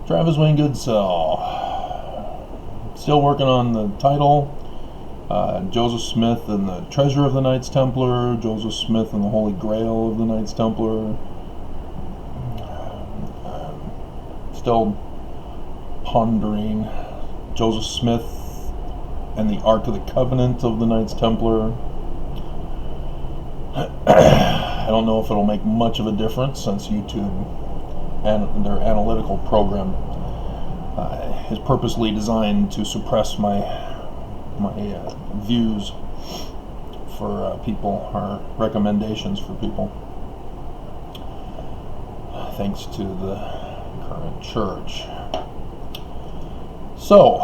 Travis Wayne Goodsell. Still working on the title. Joseph Smith and the Treasure of the Knights Templar. Joseph Smith and the Holy Grail of the Knights Templar. Still pondering Joseph Smith and the Ark of the Covenant of the Knights Templar. I don't know if it'll make much of a difference since YouTube and their analytical program is purposely designed to suppress my views for people, or recommendations for people, thanks to the current church. So,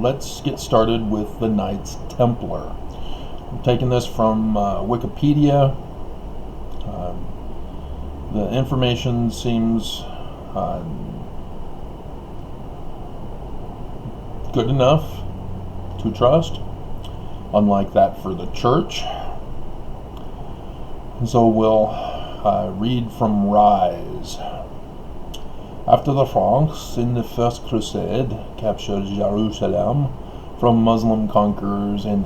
let's get started with the Knights Templar. I'm taking this from Wikipedia. The information seems good enough to trust, unlike that for the church. So we'll read from Rise. After the Franks in the First Crusade captured Jerusalem from Muslim conquerors in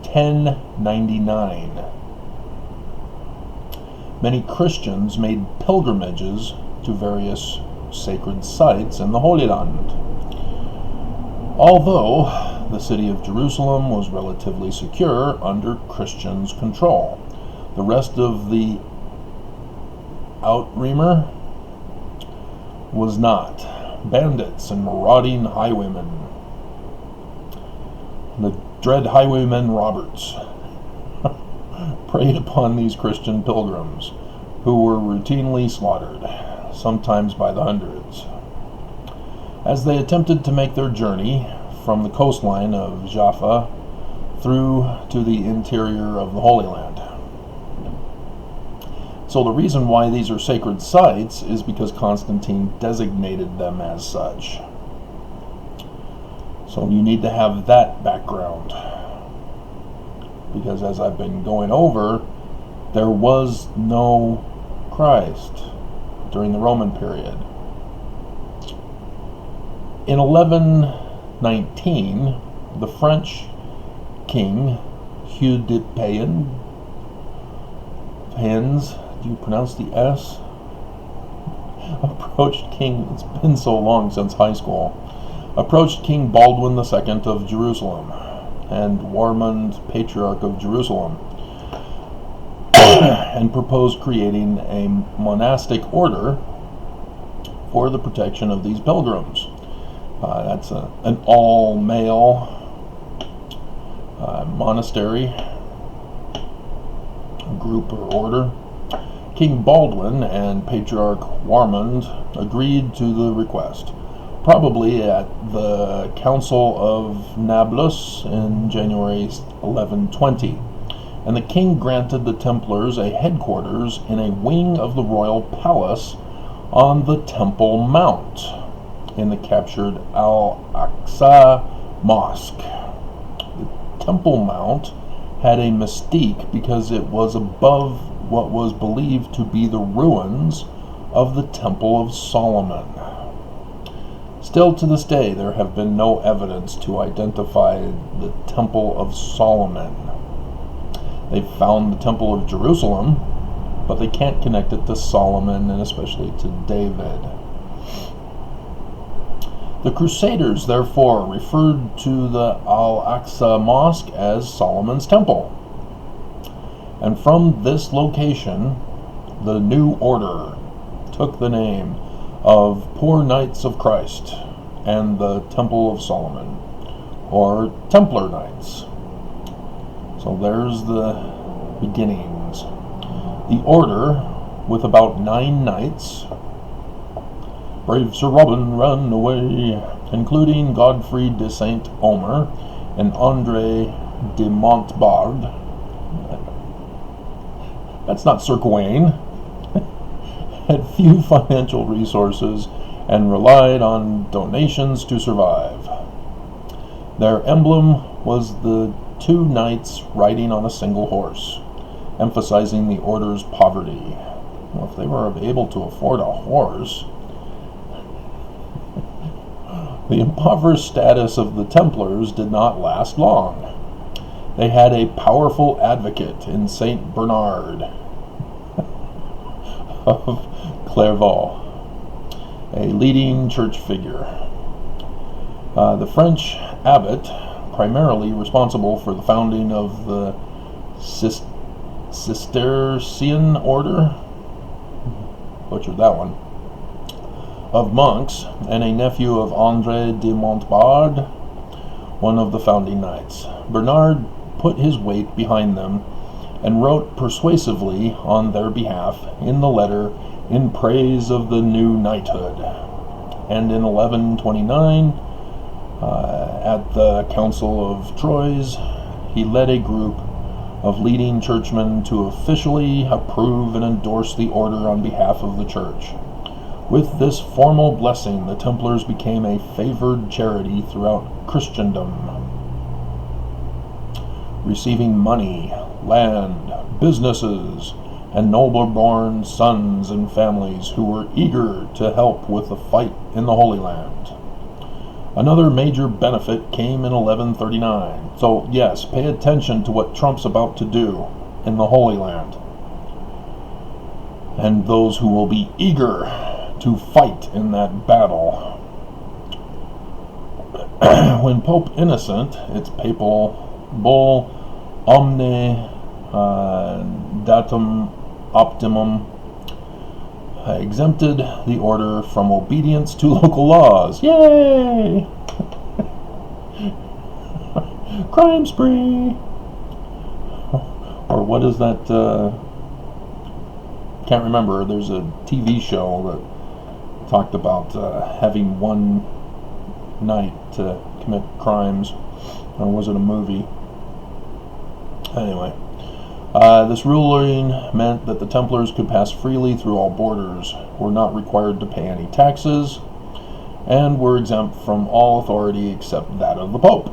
1099, many Christians made pilgrimages to various sacred sites in the Holy Land. Although the city of Jerusalem was relatively secure under Christians' control, the rest of the Outremer was not. Bandits and marauding highwaymen, the dread highwaymen Roberts, preyed upon these Christian pilgrims, who were routinely slaughtered, sometimes by the hundreds, as they attempted to make their journey from the coastline of Jaffa through to the interior of the Holy Land. So the reason why these are sacred sites is because Constantine designated them as such. So you need to have that background, because as I've been going over, there was no Christ during the Roman period. In 1119, the French king Hugh de Payens, do you pronounce the S? It's been so long since high school, approached King Baldwin II of Jerusalem and Warmond, Patriarch of Jerusalem, and proposed creating a monastic order for the protection of these pilgrims. That's an all-male monastery, group or order. King Baldwin and Patriarch Warmond agreed to the request, probably at the Council of Nablus in January 1120, and the king granted the Templars a headquarters in a wing of the royal palace on the Temple Mount in the captured Al-Aqsa Mosque. The Temple Mount had a mystique because it was above what was believed to be the ruins of the Temple of Solomon. Still to this day, there have been no evidence to identify the Temple of Solomon. They've found the Temple of Jerusalem, but they can't connect it to Solomon and especially to David. The Crusaders therefore referred to the Al-Aqsa Mosque as Solomon's Temple. And from this location, the new order took the name of Poor Knights of Christ and the Temple of Solomon, or Templar Knights. So there's the beginnings. The order, with about 9 knights, brave Sir Robin ran away, including Godfrey de Saint Omer and Andre de Montbard. That's not Sir Gawain. Had few financial resources and relied on donations to survive. Their emblem was the 2 knights riding on a single horse, emphasizing the order's poverty. Well, if they were able to afford a horse, The impoverished status of the Templars did not last long. They had a powerful advocate in Saint Bernard of Clairvaux, a leading church figure. The French abbot, primarily responsible for the founding of the Cistercian order, butchered that one, of monks, and a nephew of André de Montbard, one of the founding knights. Bernard put his weight behind them and wrote persuasively on their behalf in the letter in praise of the new knighthood. And in 1129, at the Council of Troyes, he led a group of leading churchmen to officially approve and endorse the order on behalf of the church. With this formal blessing, the Templars became a favored charity throughout Christendom, receiving money, land, businesses, and noble-born sons and families who were eager to help with the fight in the Holy Land. Another major benefit came in 1139. So yes, pay attention to what Trump's about to do in the Holy Land, and those who will be eager to fight in that battle. When Pope Innocent, its papal bull Omne Datum Optimum, exempted the order from obedience to local laws. Yay! Crime spree! Or what is that? Can't remember. There's a TV show that talked about having one night to commit crimes. Or was it a movie? Anyway. This ruling meant that the Templars could pass freely through all borders, were not required to pay any taxes, and were exempt from all authority except that of the Pope.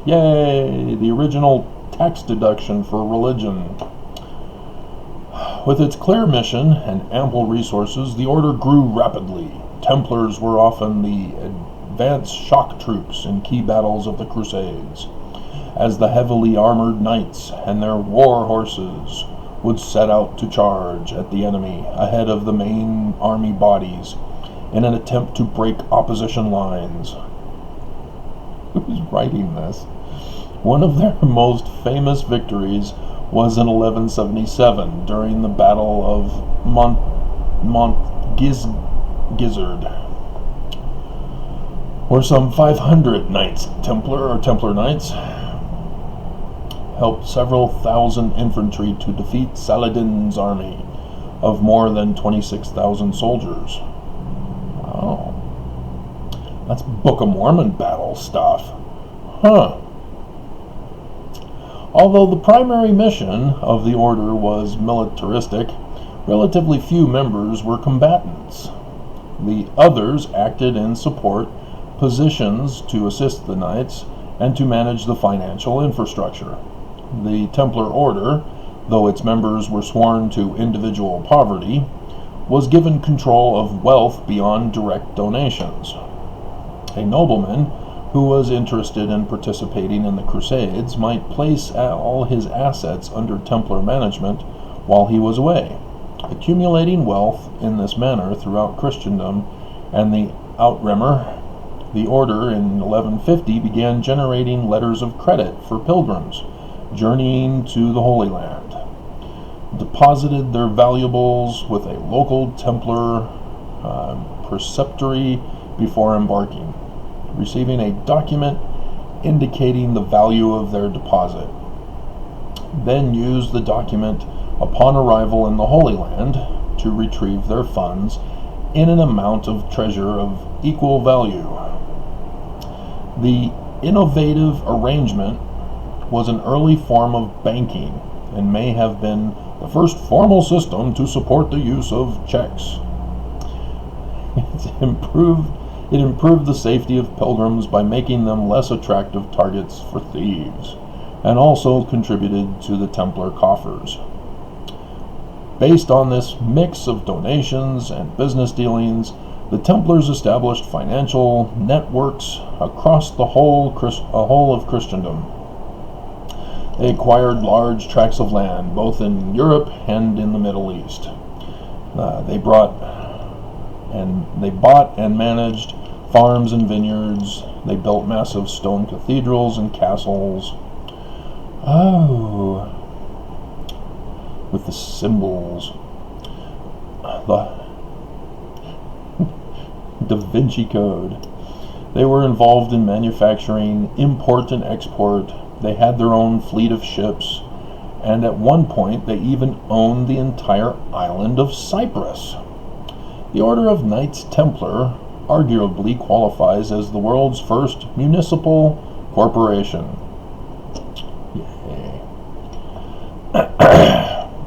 Yay! The original tax deduction for religion. With its clear mission and ample resources, the order grew rapidly. Templars were often the advance shock troops in key battles of the Crusades, as the heavily armored knights and their war horses would set out to charge at the enemy ahead of the main army bodies in an attempt to break opposition lines. Who's writing this? One of their most famous victories was in 1177 during the Battle of Montgizard, where some 500 Knights Templar Knights helped several thousand infantry to defeat Saladin's army of more than 26,000 soldiers. Wow. That's Book of Mormon battle stuff. Huh. Although the primary mission of the order was militaristic, relatively few members were combatants. The others acted in support positions to assist the knights and to manage the financial infrastructure. The Templar order, though its members were sworn to individual poverty, was given control of wealth beyond direct donations. A nobleman who was interested in participating in the Crusades might place all his assets under Templar management while he was away, accumulating wealth in this manner throughout Christendom, and the Outremer, the order in 1150 began generating letters of credit for pilgrims journeying to the Holy Land, deposited their valuables with a local Templar preceptory before embarking, receiving a document indicating the value of their deposit. Then used the document upon arrival in the Holy Land to retrieve their funds in an amount of treasure of equal value. The innovative arrangement was an early form of banking and may have been the first formal system to support the use of checks. It improved the safety of pilgrims by making them less attractive targets for thieves, and also contributed to the Templar coffers. Based on this mix of donations and business dealings, The Templars established financial networks across the whole of Christendom. They acquired large tracts of land, both in Europe and in the Middle East. They bought and managed farms and vineyards. They built massive stone cathedrals and castles. Oh, with the symbols. The Da Vinci Code. They were involved in manufacturing, import and export. They had their own fleet of ships, and at one point they even owned the entire island of Cyprus. The Order of Knights Templar arguably qualifies as the world's first municipal corporation. Yay.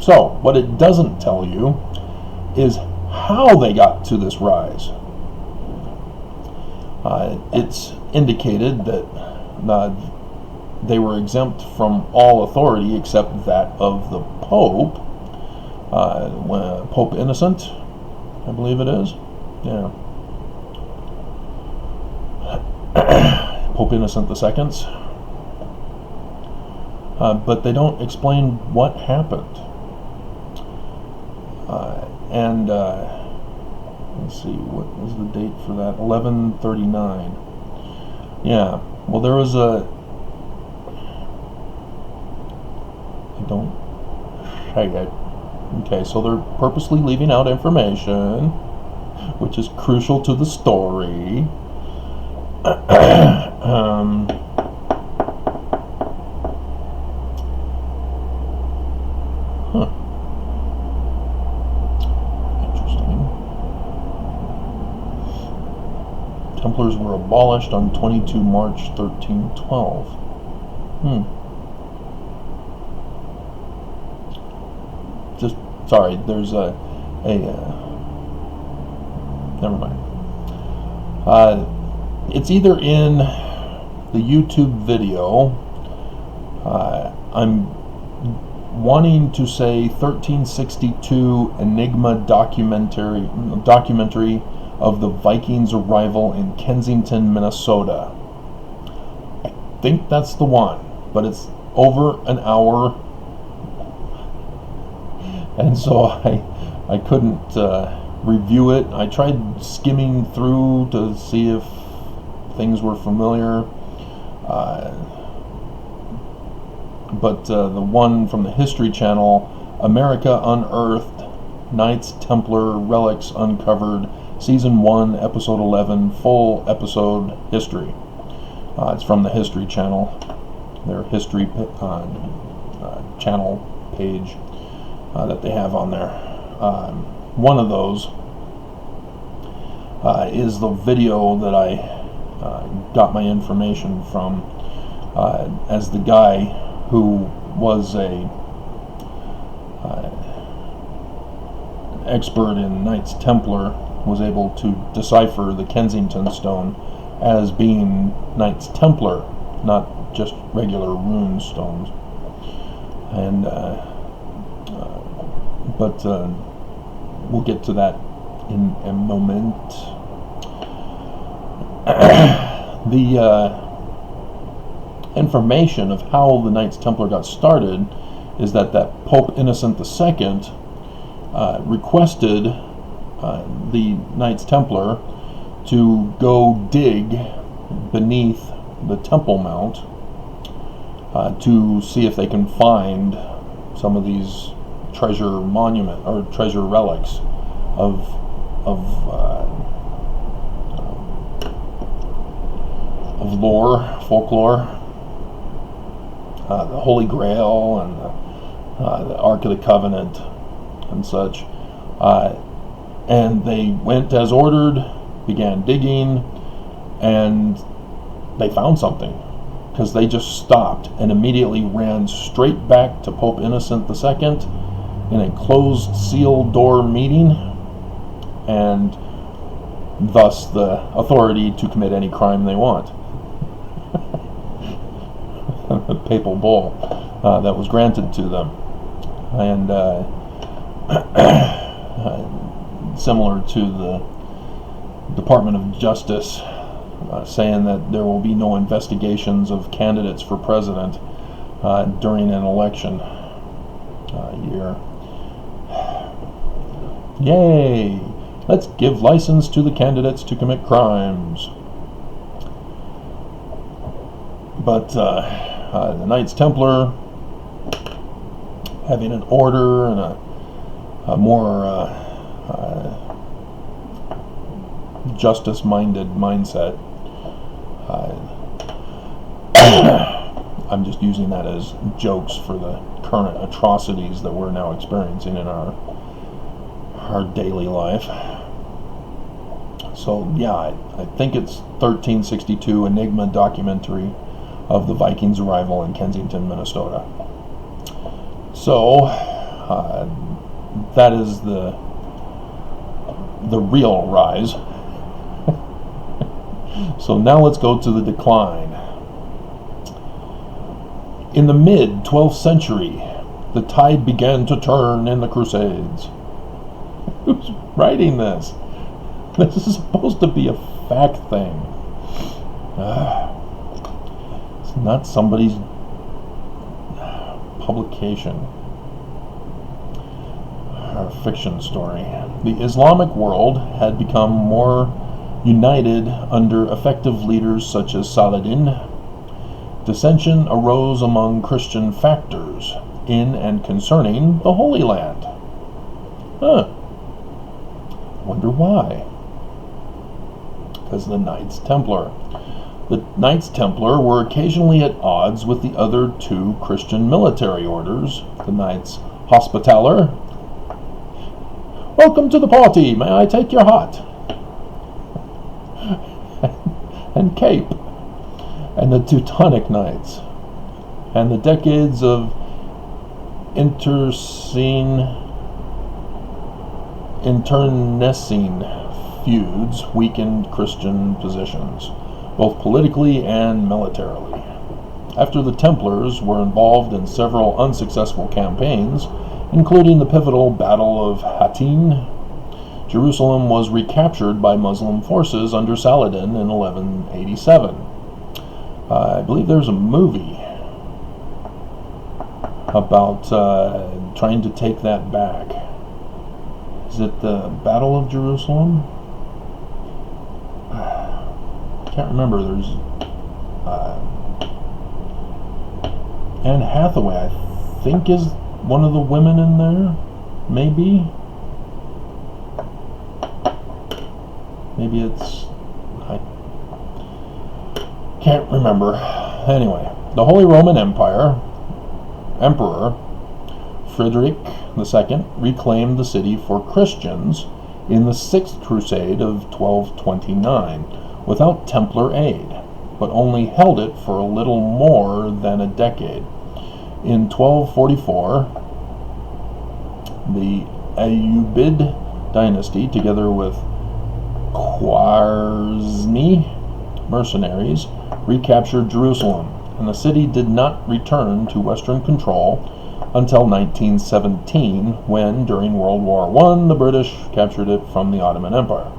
So, what it doesn't tell you is how they got to this rise. It's indicated that they were exempt from all authority except that of the Pope. Pope Innocent, I believe it is. Yeah. Pope Innocent II. But they don't explain what happened. Let's see, what was the date for that? 1139. Yeah. Well, there was okay, so they're purposely leaving out information, which is crucial to the story. Interesting. Templars were abolished on 22 March 1312. Sorry, there's never mind. It's either in the YouTube video. I'm wanting to say 1362 Enigma documentary of the Vikings' arrival in Kensington, Minnesota. I think that's the one, but it's over an hour. And so I couldn't review it. I tried skimming through to see if things were familiar, but the one from the History Channel, America Unearthed, Knights Templar Relics Uncovered, Season 1, Episode 11, full episode history. It's from the History Channel, their history channel page. That they have on there. One of those is the video that I got my information from, as the guy who was an expert in Knights Templar was able to decipher the Kensington stone as being Knights Templar, not just regular rune stones. And but we'll get to that in a moment. The information of how the Knights Templar got started is that Pope Innocent II requested the Knights Templar to go dig beneath the Temple Mount to see if they can find some of these treasure monument or treasure relics of lore, folklore, the Holy Grail and the Ark of the Covenant and such, and they went as ordered, began digging, and they found something, because they just stopped and immediately ran straight back to Pope Innocent II in a closed, sealed door meeting, and thus the authority to commit any crime they want. The papal bull that was granted to them. And similar to Department of Justice saying that there will be no investigations of candidates for president during an election year. Yay! Let's give license to the candidates to commit crimes. But the Knights Templar, having an order and a more justice-minded mindset, I'm just using that as jokes for the current atrocities that we're now experiencing in our daily life. So yeah, I think it's 1362 Enigma documentary of the Vikings' arrival in Kensington, Minnesota. So that is the real rise. So now let's go to the decline. In the mid-12th century, the tide began to turn in the Crusades. Who's writing this? This is supposed to be a fact thing. It's not somebody's publication or fiction story. The Islamic world had become more united under effective leaders such as Saladin. Dissension arose among Christian factors in and concerning the Holy Land. Wonder why? Because the Knights Templar. The Knights Templar were occasionally at odds with the other two Christian military orders, the Knights Hospitaller. Welcome to the party, may I take your hat? And cape. And the Teutonic Knights. And the decades of internecine feuds weakened Christian positions, both politically and militarily. After the Templars were involved in several unsuccessful campaigns, including the pivotal Battle of Hattin, Jerusalem was recaptured by Muslim forces under Saladin in 1187. I believe there's a movie about trying to take that back. Is it the Battle of Jerusalem? Can't remember. There's Anne Hathaway, I think, is one of the women in there. Maybe it's, I can't remember. Anyway, the Holy Roman Emperor Frederick II reclaimed the city for Christians in the Sixth Crusade of 1229 without Templar aid, but only held it for a little more than a decade. In 1244, the Ayyubid dynasty, together with Khwarizmi mercenaries, recaptured Jerusalem, and the city did not return to Western control until 1917, when, during World War I, the British captured it from the Ottoman Empire.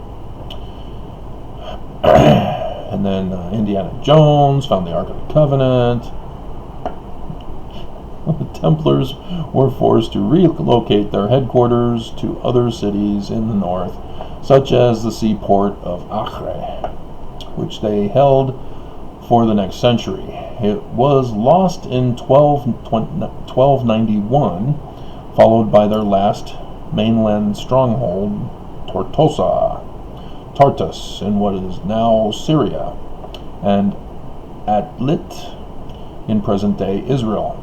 And then Indiana Jones found the Ark of the Covenant. The Templars were forced to relocate their headquarters to other cities in the north, such as the seaport of Acre, which they held for the next century. It was lost in 1291, followed by their last mainland stronghold, Tartus, in what is now Syria, and Atlit in present-day Israel.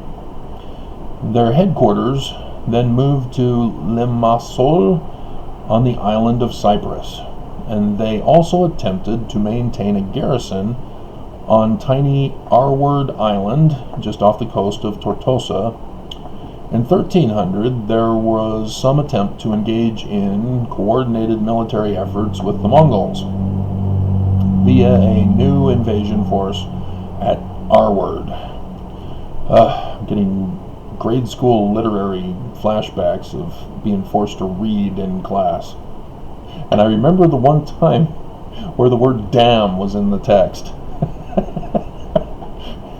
Their headquarters then moved to Limassol on the island of Cyprus, and they also attempted to maintain a garrison on tiny Arward Island, just off the coast of Tortosa. In 1300, there was some attempt to engage in coordinated military efforts with the Mongols via a new invasion force at Arward. I'm getting grade school literary flashbacks of being forced to read in class. And I remember the one time where the word damn was in the text.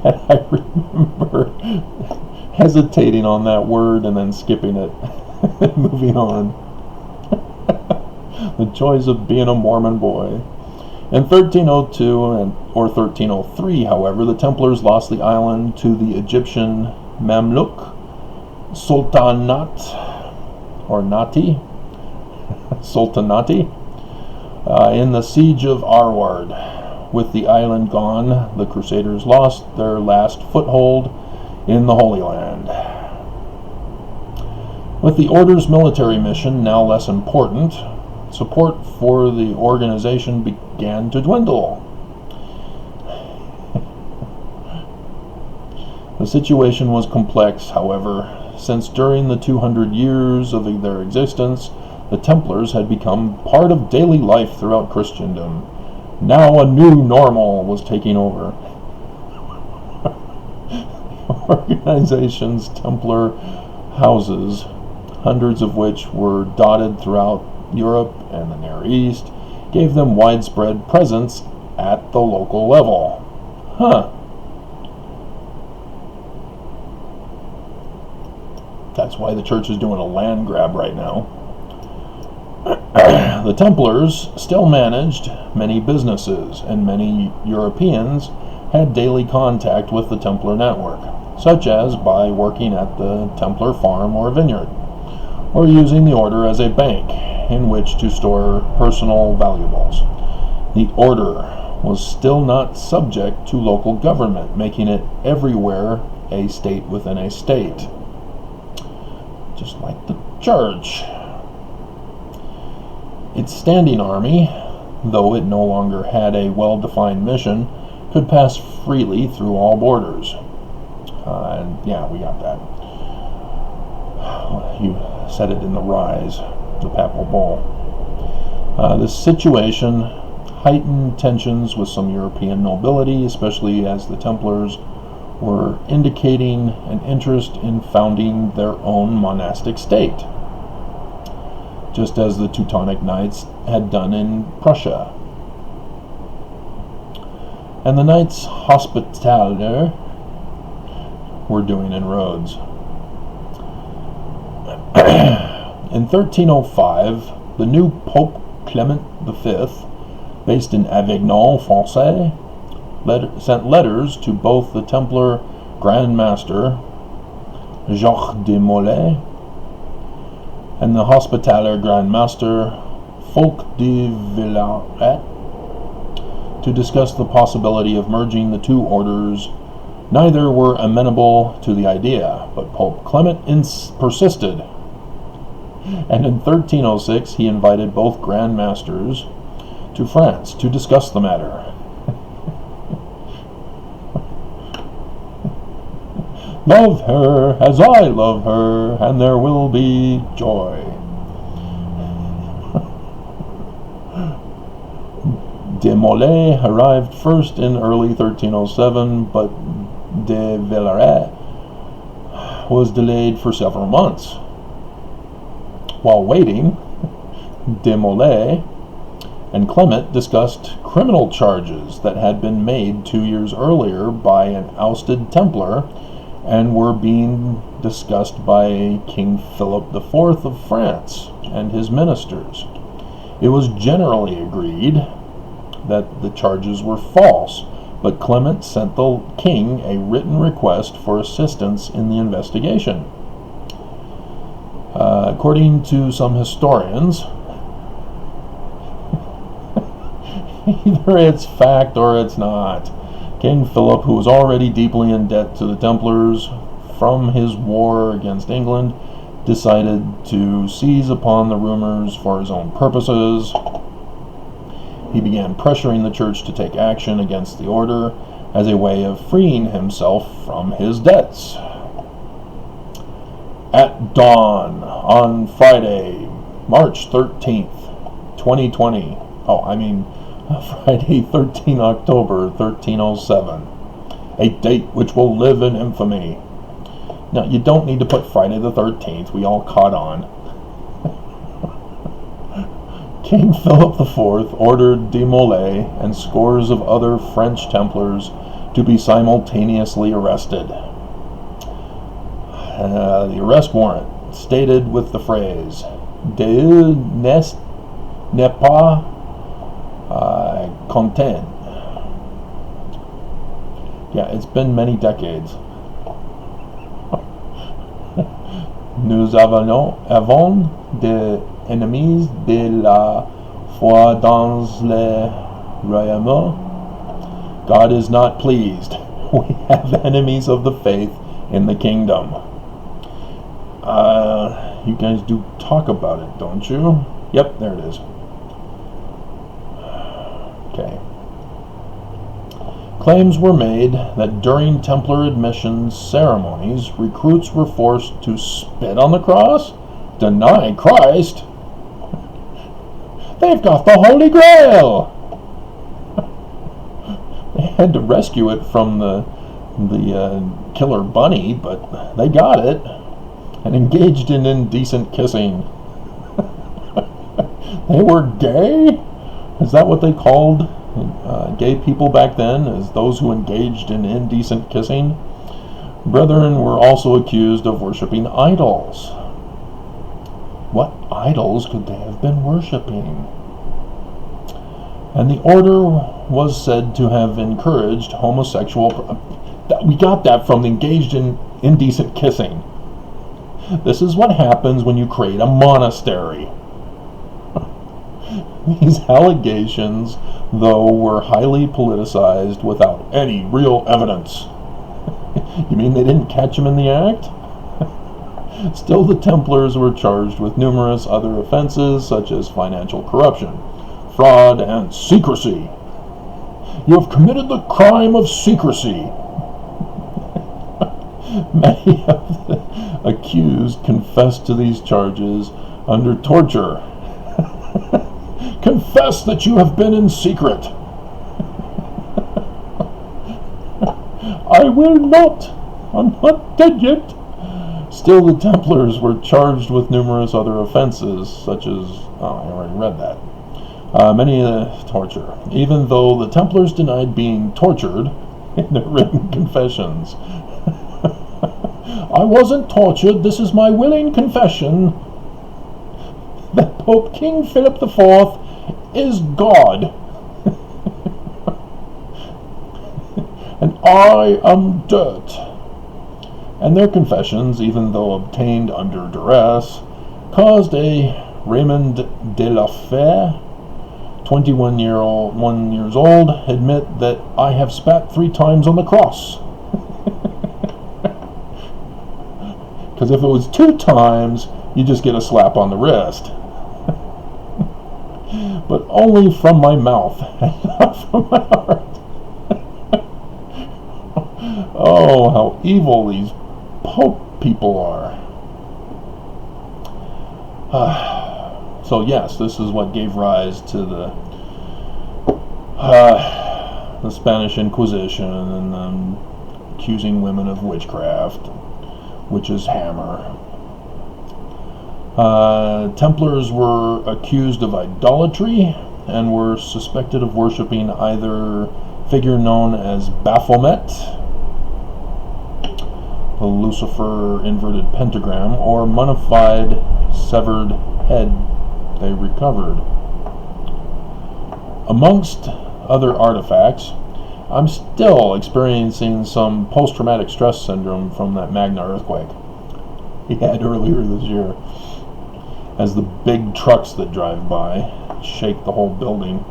And I remember hesitating on that word and then skipping it and moving on. The joys of being a Mormon boy. In 1302 or 1303, however, the Templars lost the island to the Egyptian Mamluk Sultanate, or Nati, Sultanati, in the siege of Arward. With the island gone, the Crusaders lost their last foothold in the Holy Land. With the Order's military mission now less important, support for the organization began to dwindle. The situation was complex, however, since during the 200 years of their existence, the Templars had become part of daily life throughout Christendom. Now a new normal was taking over. Organization's Templar houses, hundreds of which were dotted throughout Europe and the Near East, gave them widespread presence at the local level. That's why the church is doing a land grab right now. The Templars still managed many businesses, and many Europeans had daily contact with the Templar network, such as by working at the Templar farm or vineyard, or using the order as a bank in which to store personal valuables. The order was still not subject to local government, making it everywhere a state within a state, just like the church. Its standing army, though it no longer had a well-defined mission, could pass freely through all borders. And yeah, we got that. You said it in the Rise, the Papal Bull. This situation heightened tensions with some European nobility, especially as the Templars were indicating an interest in founding their own monastic state, just as the Teutonic Knights had done in Prussia. And the Knights Hospitaller were doing in Rhodes. In 1305, the new Pope Clement V, based in Avignon, France, sent letters to both the Templar Grand Master Jacques de Molay and the Hospitaller Grand Master Folc de Villaret to discuss the possibility of merging the two orders. Neither were amenable to the idea, but Pope Clement persisted, and in 1306 he invited both Grand Masters to France to discuss the matter. Love her as I love her, and there will be joy. De Molay arrived first in early 1307, but de Villaret was delayed for several months. While waiting, de Molay and Clement discussed criminal charges that had been made 2 years earlier by an ousted Templar and were being discussed by King Philip IV of France and his ministers. It was generally agreed that the charges were false, but Clement sent the king a written request for assistance in the investigation. According to some historians, either it's fact or it's not. King Philip, who was already deeply in debt to the Templars from his war against England, decided to seize upon the rumors for his own purposes. He began pressuring the church to take action against the order as a way of freeing himself from his debts. At dawn on Friday, March 13th, 2020, Friday, 13 October, 1307, a date which will live in infamy. Now, you don't need to put Friday the 13th. We all caught on. King Philip IV ordered de Molay and scores of other French Templars to be simultaneously arrested. The arrest warrant stated with the phrase "Dieu n'est pas content." Yeah, it's been many decades. Nous avons des ennemis de la foi dans le royaume. God is not pleased. We have enemies of the faith in the kingdom. You guys do talk about it, don't you? Yep, there it is. Okay. Claims were made that during Templar admissions ceremonies, recruits were forced to spit on the cross, deny Christ. They've got the Holy Grail! They had to rescue it from the killer bunny, but they got it, and engaged in indecent kissing. They were gay? Is that what they called gay people back then, as those who engaged in indecent kissing? Brethren were also accused of worshiping idols. What idols could they have been worshiping? And the order was said to have encouraged homosexual... We got that from engaged in indecent kissing. This is what happens when you create a monastery. These allegations, though, were highly politicized without any real evidence. You mean they didn't catch him in the act? Still, the Templars were charged with numerous other offenses, such as financial corruption, fraud, and secrecy. You have committed the crime of secrecy. Many of the accused confessed to these charges under torture. Confess that you have been in secret. I will not. I'm not dead yet. Still, the Templars were charged with numerous other offenses, such as... I already read that. Many torture, even though the Templars denied being tortured in their written confessions. I wasn't tortured. This is my willing confession that Pope King Philip IV is God, and I am dirt. And their confessions, even though obtained under duress, caused a Raymond de la Fère, 21 years old, admit that I have spat 3 times on the cross. Because if it was 2 times, you just get a slap on the wrist. But only from my mouth, and not from my heart. Oh, how evil these Pope people are. So yes, this is what gave rise to the Spanish Inquisition and accusing women of witchcraft, witch's hammer. Templars were accused of idolatry and were suspected of worshipping either figure known as Baphomet, the Lucifer inverted pentagram, or mummified severed head they recovered. Amongst other artifacts, I'm still experiencing some post-traumatic stress syndrome from that Magna earthquake he had earlier this year, as the big trucks that drive by shake the whole building.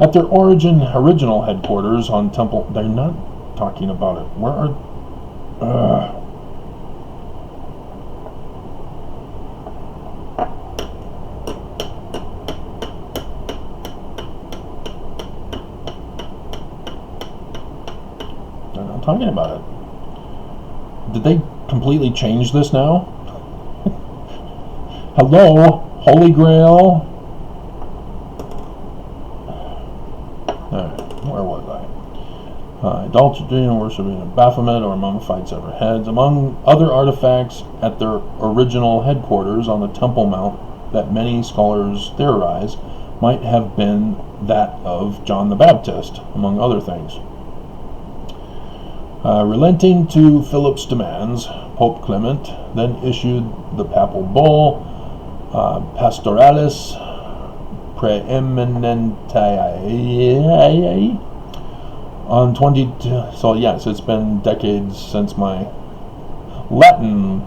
At their original headquarters on Temple... They're not talking about it. Where are... They're not talking about it. Did they completely change this now? Hello, Holy Grail. Where was I? Idolatry and worshiping of Baphomet or mummified severed heads, among other artifacts at their original headquarters on the Temple Mount that many scholars theorize might have been that of John the Baptist, among other things. Relenting to Philip's demands, Pope Clement then issued the papal bull Pastoralis Preeminentiae on 22. So yes, it's been decades since my Latin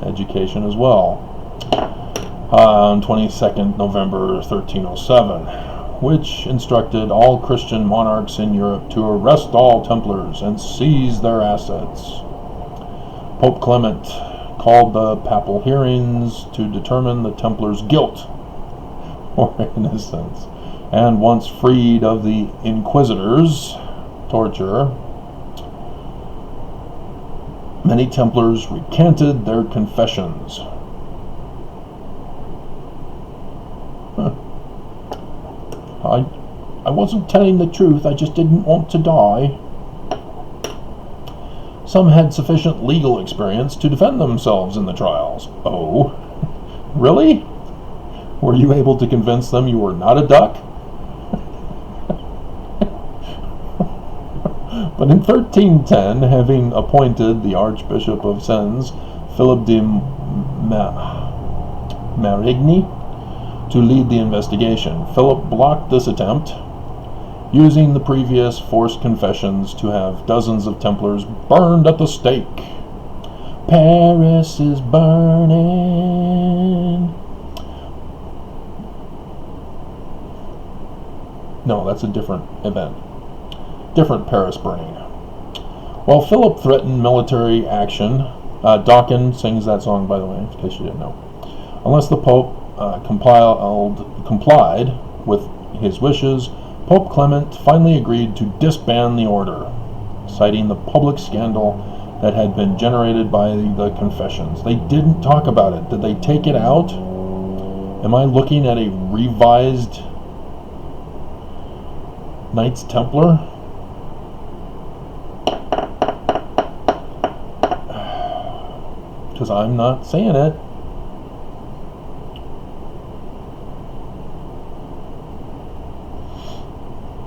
education as well. On 22nd November 1307, which instructed all Christian monarchs in Europe to arrest all Templars and seize their assets. Pope Clement called the papal hearings to determine the Templars' guilt or innocence, and once freed of the inquisitors' torture, many Templars recanted their confessions. I wasn't telling the truth, I just didn't want to die. Some had sufficient legal experience to defend themselves in the trials. Oh, really? Were you able to convince them you were not a duck? But in 1310, having appointed the Archbishop of Sens, Philip de Marigny, to lead the investigation, Philip blocked this attempt, using the previous forced confessions to have dozens of Templars burned at the stake. Paris is burning. No, that's a different event. Different Paris burning. While Philip threatened military action, Dawkins sings that song, by the way, in case you didn't know. Unless the Pope complied with his wishes, Pope Clement finally agreed to disband the order, citing the public scandal that had been generated by the confessions. They didn't talk about it. Did they take it out? Am I looking at a revised Knights Templar? Because I'm not saying it.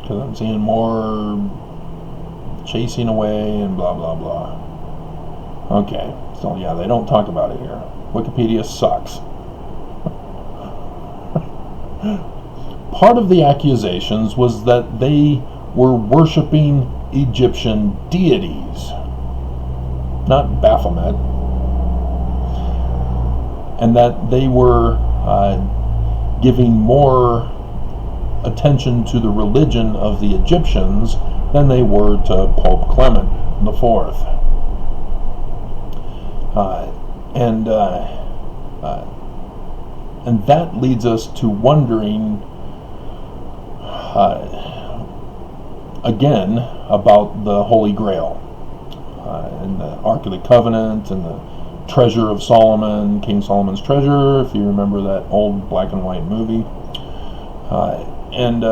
Because I'm seeing more chasing away and blah blah blah. Okay, so yeah, they don't talk about it here. Wikipedia sucks. Part of the accusations was that they were worshiping Egyptian deities, not Baphomet, and that they were giving more attention to the religion of the Egyptians than they were to Pope Clement IV. And that leads us to wondering again about the Holy Grail and the Ark of the Covenant and the Treasure of Solomon, King Solomon's Treasure, if you remember that old black and white movie. And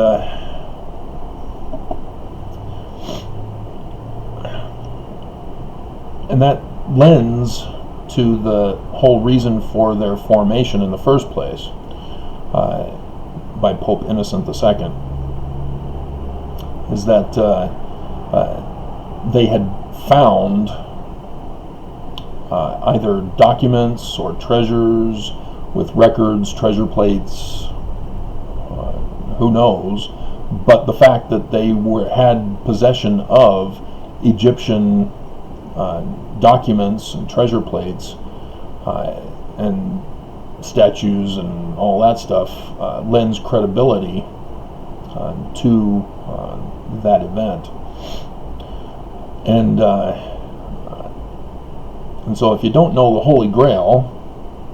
that lends to the whole reason for their formation in the first place by Pope Innocent II, is that they had found either documents or treasures with records, treasure plates, who knows, but the fact that they had possession of Egyptian documents and treasure plates and statues and all that stuff lends credibility to that event. And so if you don't know the Holy Grail,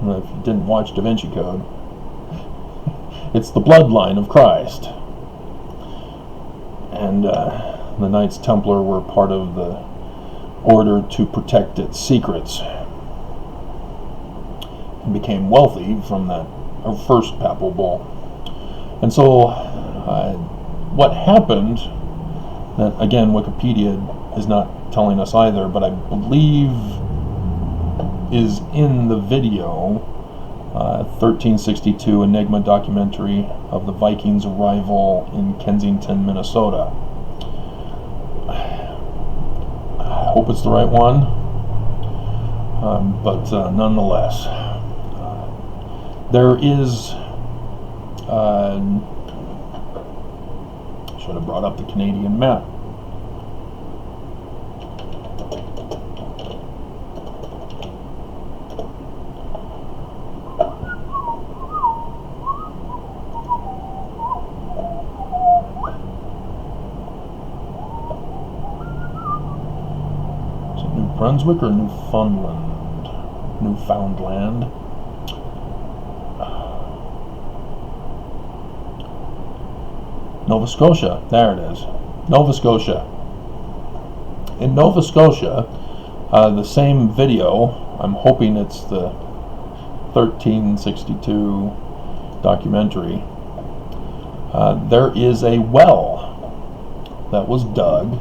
if you didn't watch Da Vinci Code, it's the bloodline of Christ. And the Knights Templar were part of the order to protect its secrets, and became wealthy from that first papal bull. And so what happened, that again Wikipedia is not telling us either, but I believe is in the video, 1362 Enigma documentary of the Vikings' arrival in Kensington, Minnesota. I hope it's the right one, but nonetheless, there is. Should have brought up the Canadian map. Brunswick or Newfoundland? Nova Scotia. There it is. Nova Scotia. In Nova Scotia, the same video, I'm hoping it's the 1362 documentary, there is a well that was dug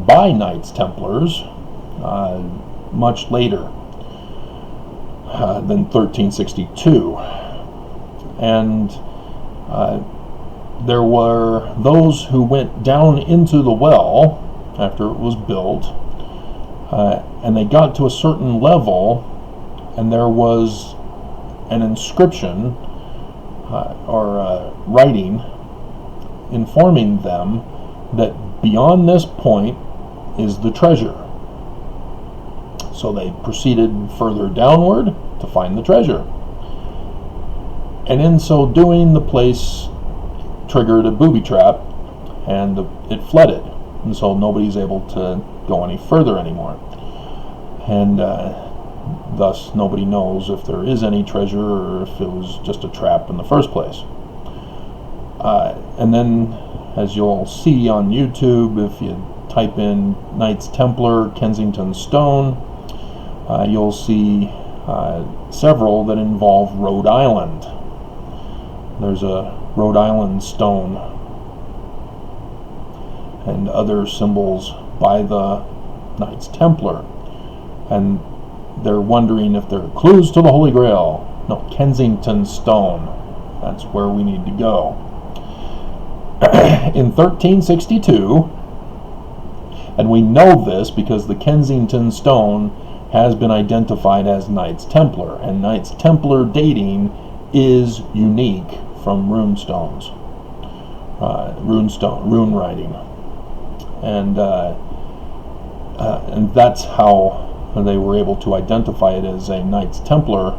by Knights Templars much later than 1362, and there were those who went down into the well after it was built, and they got to a certain level, and there was an inscription or writing informing them that beyond this point is the treasure. So they proceeded further downward to find the treasure. And in so doing, the place triggered a booby trap, and it flooded. And so nobody's able to go any further anymore. And thus nobody knows if there is any treasure or if it was just a trap in the first place. And then, as you'll see on YouTube, if you type in Knights Templar Kensington Stone, you'll see several that involve Rhode Island. There's a Rhode Island stone and other symbols by the Knights Templar, and they're wondering if they're clues to the Holy Grail. No, Kensington Stone. That's where we need to go. In 1362, and we know this because the Kensington Stone has been identified as Knights Templar, and Knights Templar dating is unique from rune stones, rune writing, and that's how they were able to identify it as a Knights Templar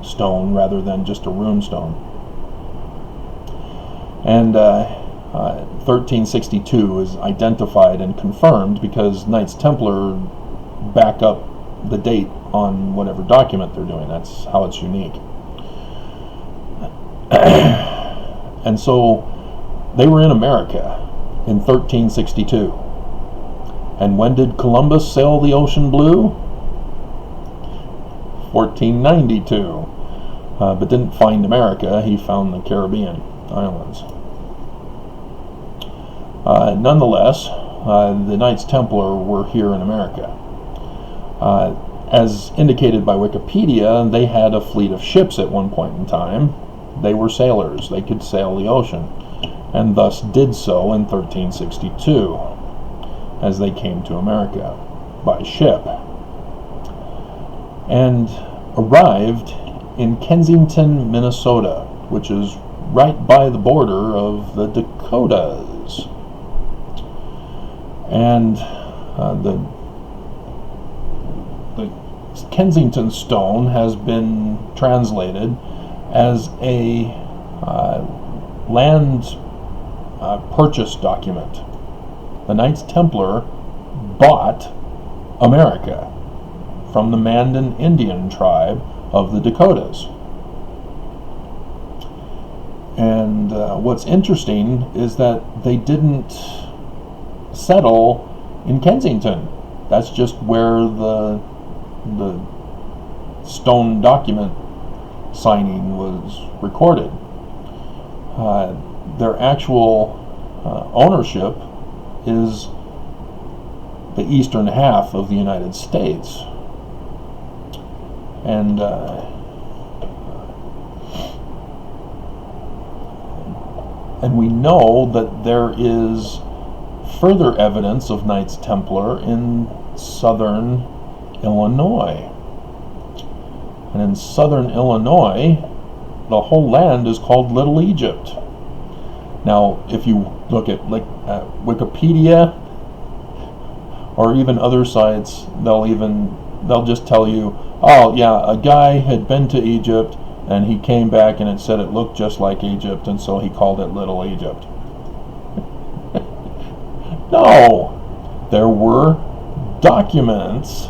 stone rather than just a rune stone. And 1362 is identified and confirmed because Knights Templar back up the date on whatever document they're doing. That's how it's unique. And so they were in America in 1362. And when did Columbus sail the ocean blue? 1492. But didn't find America. He found the Caribbean islands. Nonetheless, the Knights Templar were here in America. As indicated by Wikipedia, they had a fleet of ships at one point in time. They were sailors. They could sail the ocean, and thus did so in 1362 as they came to America by ship and arrived in Kensington, Minnesota, which is right by the border of the Dakotas. And the Kensington Stone has been translated as a land purchase document. The Knights Templar bought America from the Mandan Indian tribe of the Dakotas. And what's interesting is that they didn't settle in Kensington. That's just where the stone document signing was recorded. Their actual ownership is the eastern half of the United States, and And we know that there is further evidence of Knights Templar in southern Illinois. And in southern Illinois, the whole land is called Little Egypt. Now, if you look at Wikipedia or even other sites, they'll just tell you, oh yeah, a guy had been to Egypt and he came back and it said it looked just like Egypt, and so he called it Little Egypt. No, there were documents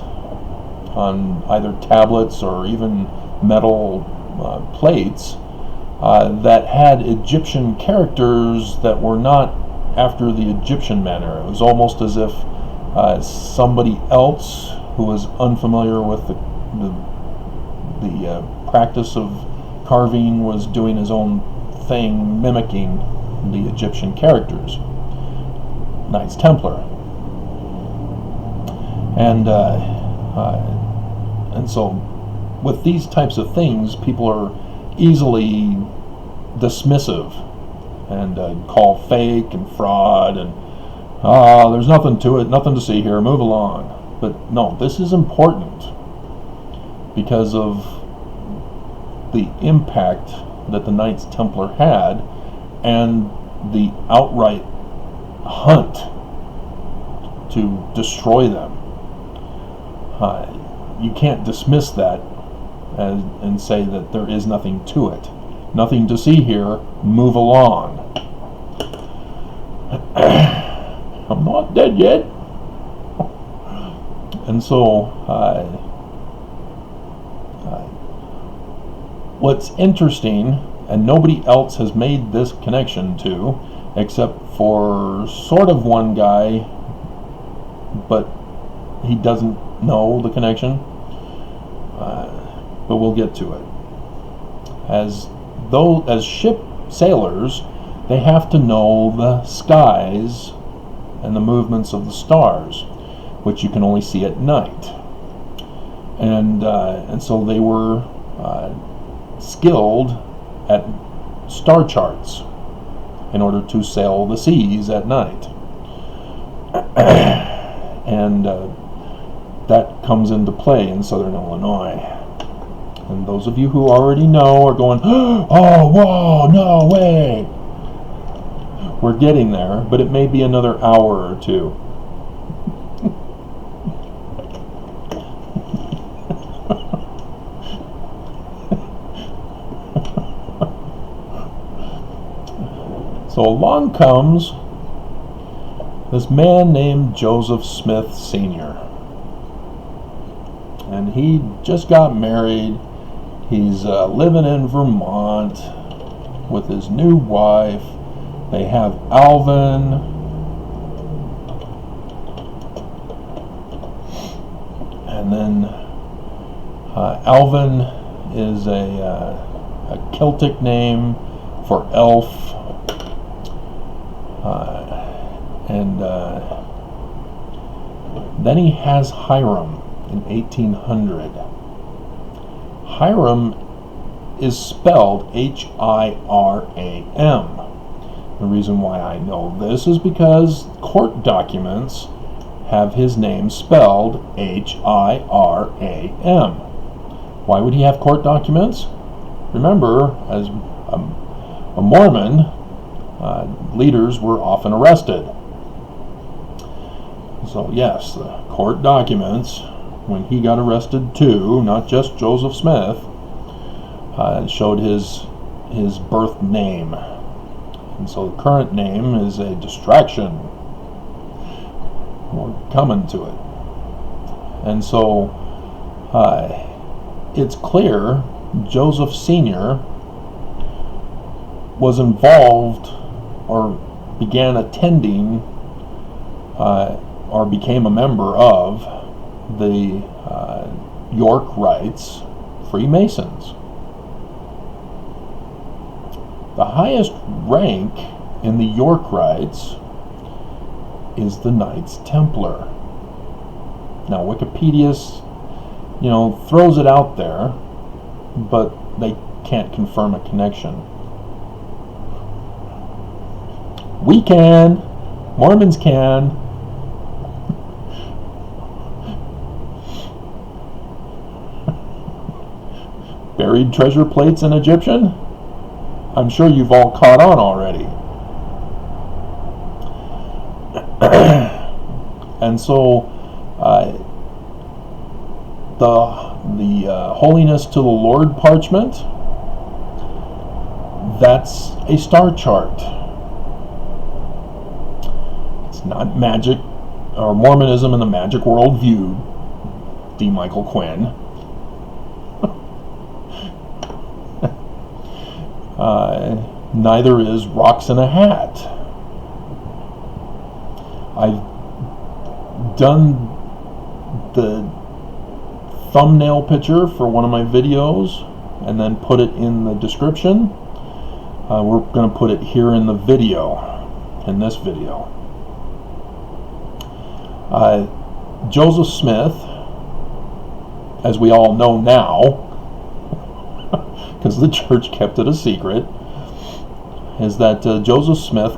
on either tablets or even metal plates that had Egyptian characters that were not after the Egyptian manner. It was almost as if somebody else who was unfamiliar with the practice of carving was doing his own thing, mimicking the Egyptian characters. Knights Templar. And so with these types of things, people are easily dismissive and call fake and fraud and there's nothing to it, nothing to see here, move along. But no, this is important because of the impact that the Knights Templar had and the outright hunt to destroy them. You can't dismiss that and say that there is nothing to it. Nothing to see here, move along. I'm not dead yet. And so, what's interesting, and nobody else has made this connection to, except for sort of one guy, but he doesn't know the connection. But we'll get to it. As ship sailors, they have to know the skies and the movements of the stars, which you can only see at night. And so they were skilled at star charts in order to sail the seas at night. And that comes into play in southern Illinois. And those of you who already know are going, oh, whoa, no way. We're getting there, but it may be another hour or two. So along comes this man named Joseph Smith Sr. And he just got married. He's living in Vermont with his new wife. They have Alvin. And then Alvin is a Celtic name for elf. Then he has Hiram in 1800. Hiram is spelled Hiram. The reason why I know this is because court documents have his name spelled Hiram. Why would he have court documents? Remember, as a Mormon, leaders were often arrested. So yes, the court documents, when he got arrested too, not just Joseph Smith, showed his birth name. And so the current name is a distraction. We're coming to it. And so it's clear Joseph Sr. was involved or began attending or became a member of the York Rites Freemasons. The highest rank in the York Rites is the Knights Templar. Now Wikipedia, throws it out there, but they can't confirm a connection. We can. Mormons can. Buried treasure plates in Egyptian? I'm sure you've all caught on already. And so the Holiness to the Lord parchment, that's a star chart. It's not magic or Mormonism in the magic worldview, D. Michael Quinn. Neither is rocks in a hat. I've done the thumbnail picture for one of my videos and then put it in the description. We're going to put it here in the video, in this video. Joseph Smith, as we all know now, because the church kept it a secret, is that Joseph Smith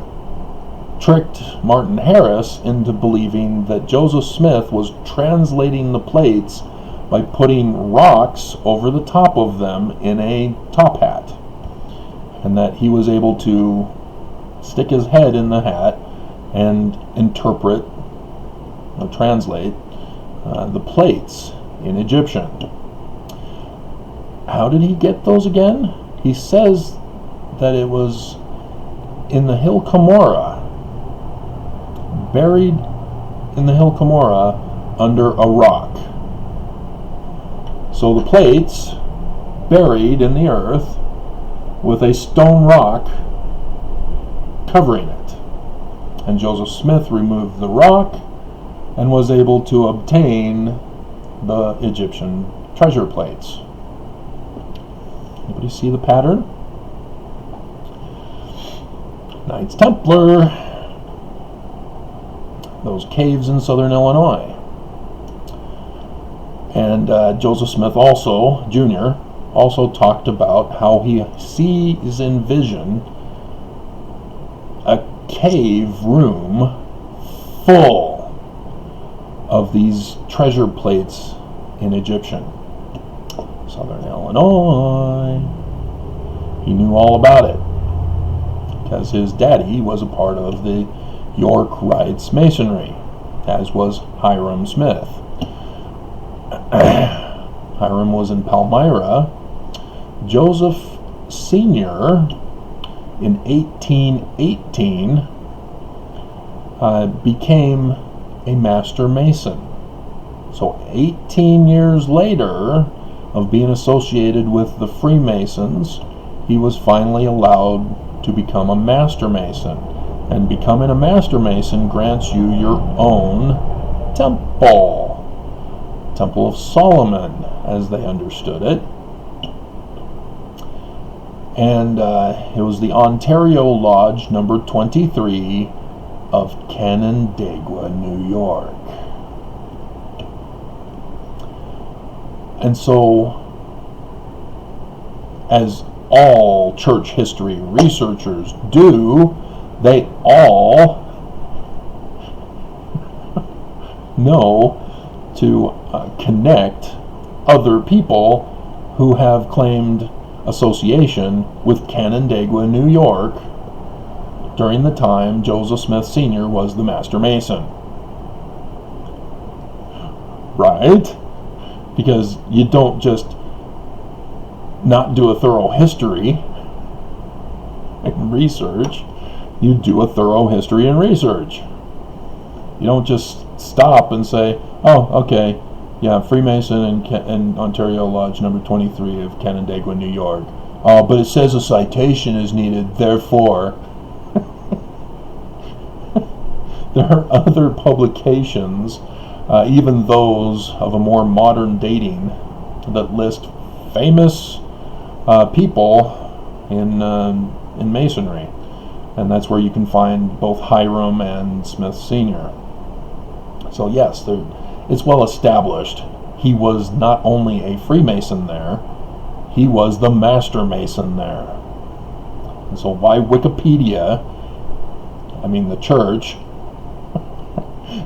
tricked Martin Harris into believing that Joseph Smith was translating the plates by putting rocks over the top of them in a top hat, and that he was able to stick his head in the hat and interpret, or translate, the plates in Egyptian. How did he get those again? He says that it was in the hill Cumorah, buried in the hill Cumorah under a rock. So the plates buried in the earth with a stone rock covering it. And Joseph Smith removed the rock and was able to obtain the Egyptian treasure plates. Anybody see the pattern? Knights Templar. Those caves in southern Illinois. And Joseph Smith also, Jr., also talked about how he sees in vision a cave room full of these treasure plates in Egyptian. Southern Illinois. He knew all about it because his daddy was a part of the York Rites Masonry, as was Hiram Smith. Hiram was in Palmyra. Joseph Sr. in 1818 became a Master Mason. So 18 years later of being associated with the Freemasons, he was finally allowed to become a Master Mason. And becoming a Master Mason grants you your own temple. Temple of Solomon, as they understood it. And it was the Ontario Lodge number 23 of Canandaigua, New York. And so, as all church history researchers do, they all know to connect other people who have claimed association with Canandaigua, New York, during the time Joseph Smith Sr. was the Master Mason. Right? Because you don't just not do a thorough history and research, you do a thorough history and research. You don't just stop and say, oh, okay, yeah, Freemason and Ontario Lodge number 23 of Canandaigua, New York. Oh, but it says a citation is needed, therefore. There are other publications, even those of a more modern dating, that list famous people in Masonry. And that's where you can find both Hiram and Smith Sr. So yes, it's well established. He was not only a Freemason there, he was the Master Mason there. And so why Wikipedia I mean the church,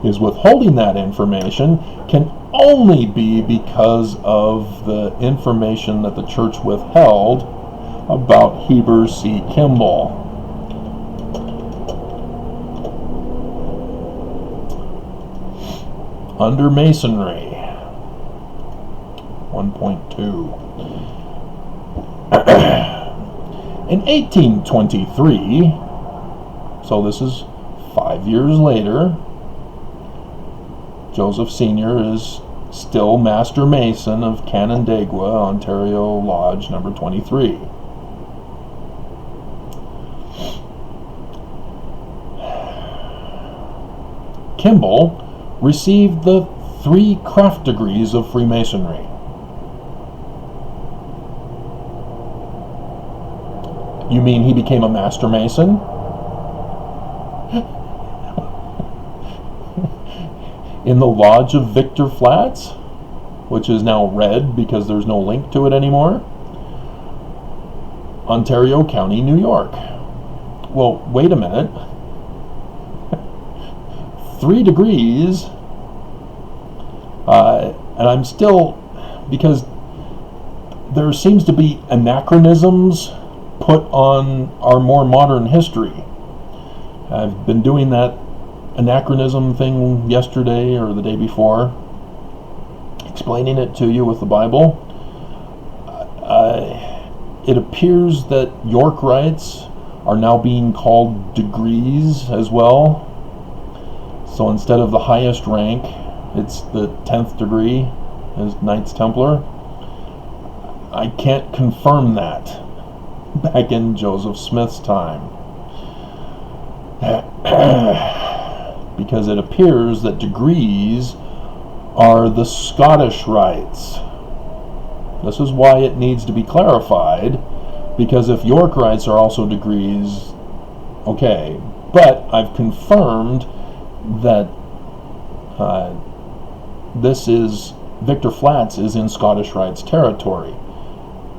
is withholding that information can only be because of the information that the church withheld about Heber C. Kimball. Under Masonry, 1.2. In 1823, so this is 5 years later, Joseph Sr. is still Master Mason of Canandaigua, Ontario Lodge number 23. Kimball received the 3 craft degrees of Freemasonry. You mean he became a Master Mason? In the Lodge of Victor Flats, which is now red because there's no link to it anymore, Ontario County, New York. Well, wait a minute. 3 degrees, and I'm still, because there seems to be anachronisms put on our more modern history. I've been doing that anachronism thing yesterday or the day before, explaining it to you with the Bible. It appears that York rights are now being called degrees as well. So instead of the highest rank, it's the 10th degree as Knights Templar. I can't confirm that back in Joseph Smith's time. Because it appears that degrees are the Scottish rights. This is why it needs to be clarified, because if York rights are also degrees, okay. But I've confirmed that this is, Victor Flats is in Scottish rights territory,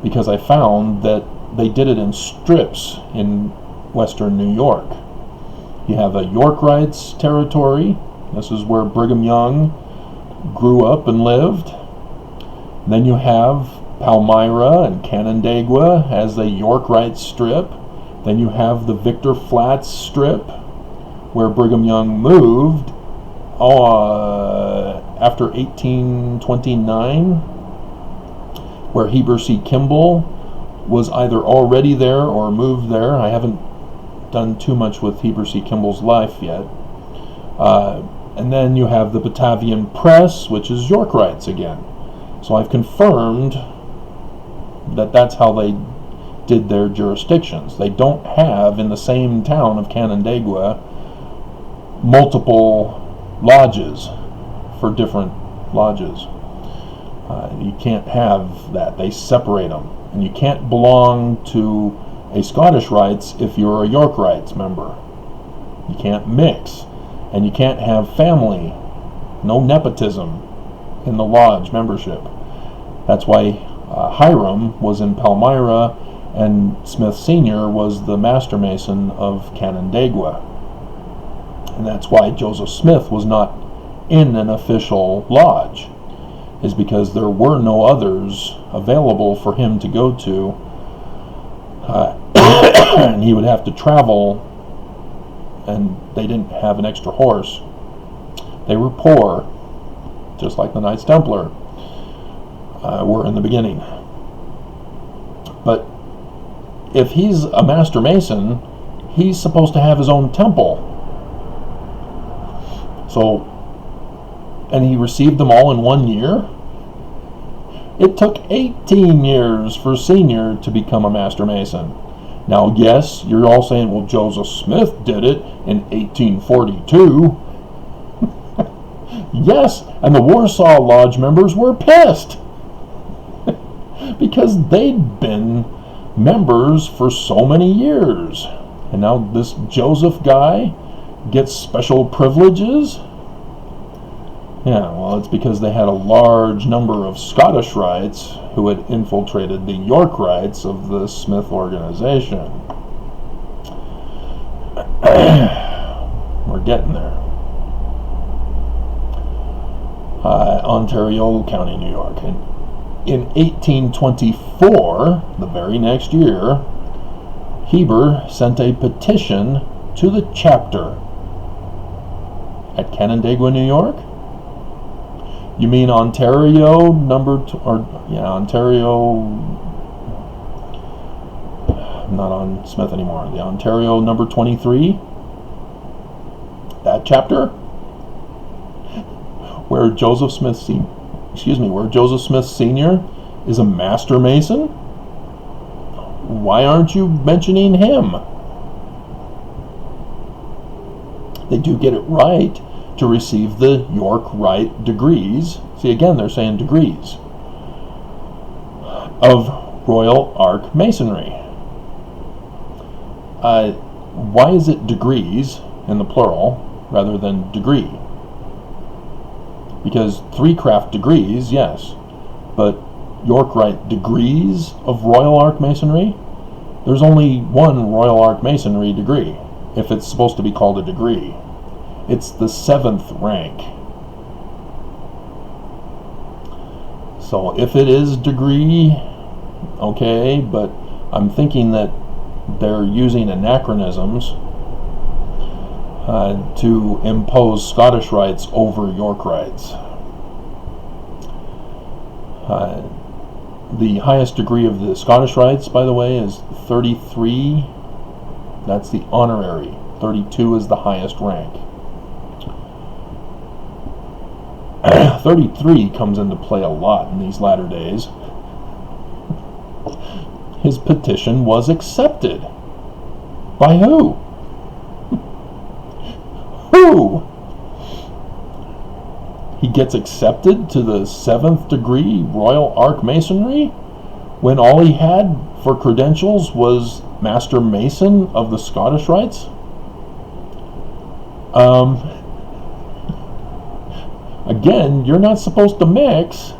because I found that they did it in strips in western New York. You have a York rights territory. This is where Brigham Young grew up and lived. And then you have Palmyra and Canandaigua as a York rights strip. Then you have the Victor Flats strip, where Brigham Young moved after 1829, where Heber C. Kimball was either already there or moved there. I haven't done too much with Heber C. Kimball's life yet. And then you have the Batavian Press, which is York rights again. So I've confirmed that that's how they did their jurisdictions. They don't have, in the same town of Canandaigua, multiple lodges for different lodges. You can't have that. They separate them. And you can't belong to a Scottish rights if you're a York rights member. You can't mix. And you can't have family. No nepotism in the lodge membership. That's why Hiram was in Palmyra and Smith Sr. was the Master Mason of Canandaigua. And that's why Joseph Smith was not in an official lodge, is because there were no others available for him to go to. And he would have to travel, and they didn't have an extra horse. They were poor, just like the Knights Templar were in the beginning. But if he's a Master Mason, he's supposed to have his own temple. So, and he received them all in 1 year. It took 18 years for Senior to become a Master Mason. Now, yes, you're all saying, well, Joseph Smith did it in 1842. Yes, and the Warsaw Lodge members were pissed because they'd been members for so many years. And now this Joseph guy gets special privileges? Yeah, well, it's because they had a large number of Scottish rights who had infiltrated the York rights of the Smith organization. getting there. Ontario County, New York. And in 1824, the very next year, Heber sent a petition to the chapter at Canandaigua, New York. You mean Ontario Ontario. I'm not on Smith anymore. The Ontario number 23. That chapter, where Joseph Smith Sr. is a master mason. Why aren't you mentioning him? They do get it right to receive the York Rite degrees. See, again, they're saying degrees of Royal Ark Masonry. Why is it degrees in the plural rather than degree? Because 3 craft degrees, yes, but York Rite degrees of Royal Ark Masonry? There's only one Royal Ark Masonry degree, if it's supposed to be called a degree. It's the 7th rank. So if it is degree, okay, but I'm thinking that they're using anachronisms to impose Scottish rites over York rites. The highest degree of the Scottish rites, by the way, is 33. That's the honorary. 32 is the highest rank. 33 comes into play a lot in these latter days. His petition was accepted. By who? Who? He gets accepted to the 7th degree Royal Ark Masonry when all he had for credentials was Master Mason of the Scottish Rites? Again, you're not supposed to mix,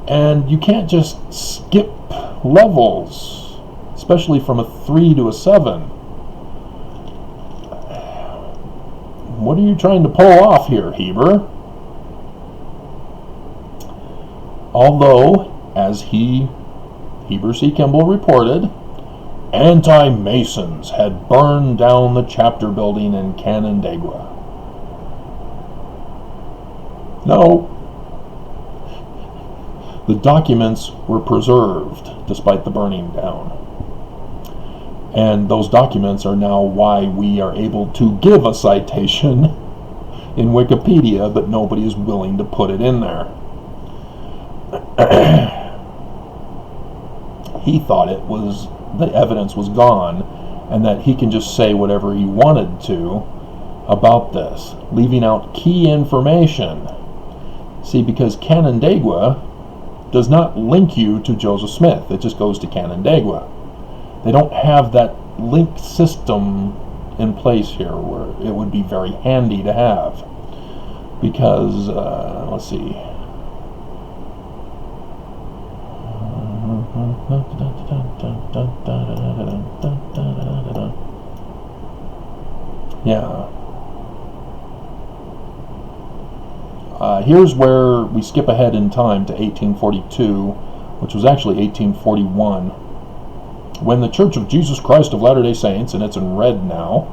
and you can't just skip levels, especially from a 3 to a 7. What are you trying to pull off here, Heber? Although, as Heber C. Kimball reported, anti-Masons had burned down the chapter building in Canandaigua. No. The documents were preserved despite the burning down. And those documents are now why we are able to give a citation in Wikipedia, but nobody is willing to put it in there. He thought the evidence was gone, and that he can just say whatever he wanted to about this, leaving out key information. See, because Canandaigua does not link you to Joseph Smith. It just goes to Canandaigua. They don't have that link system in place here where it would be very handy to have. Because, let's see. Yeah. Here's where we skip ahead in time to 1842, which was actually 1841, when the Church of Jesus Christ of Latter-day Saints, and it's in red now.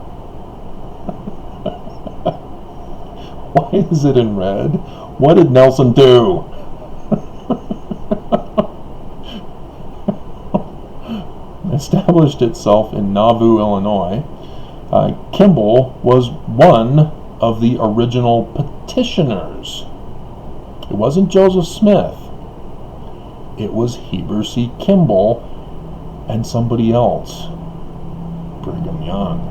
Why is it in red? What did Nelson do? Established itself in Nauvoo, Illinois. Kimball was one of the original petitioners. It wasn't Joseph Smith. It was Heber C. Kimball and somebody else. Brigham Young.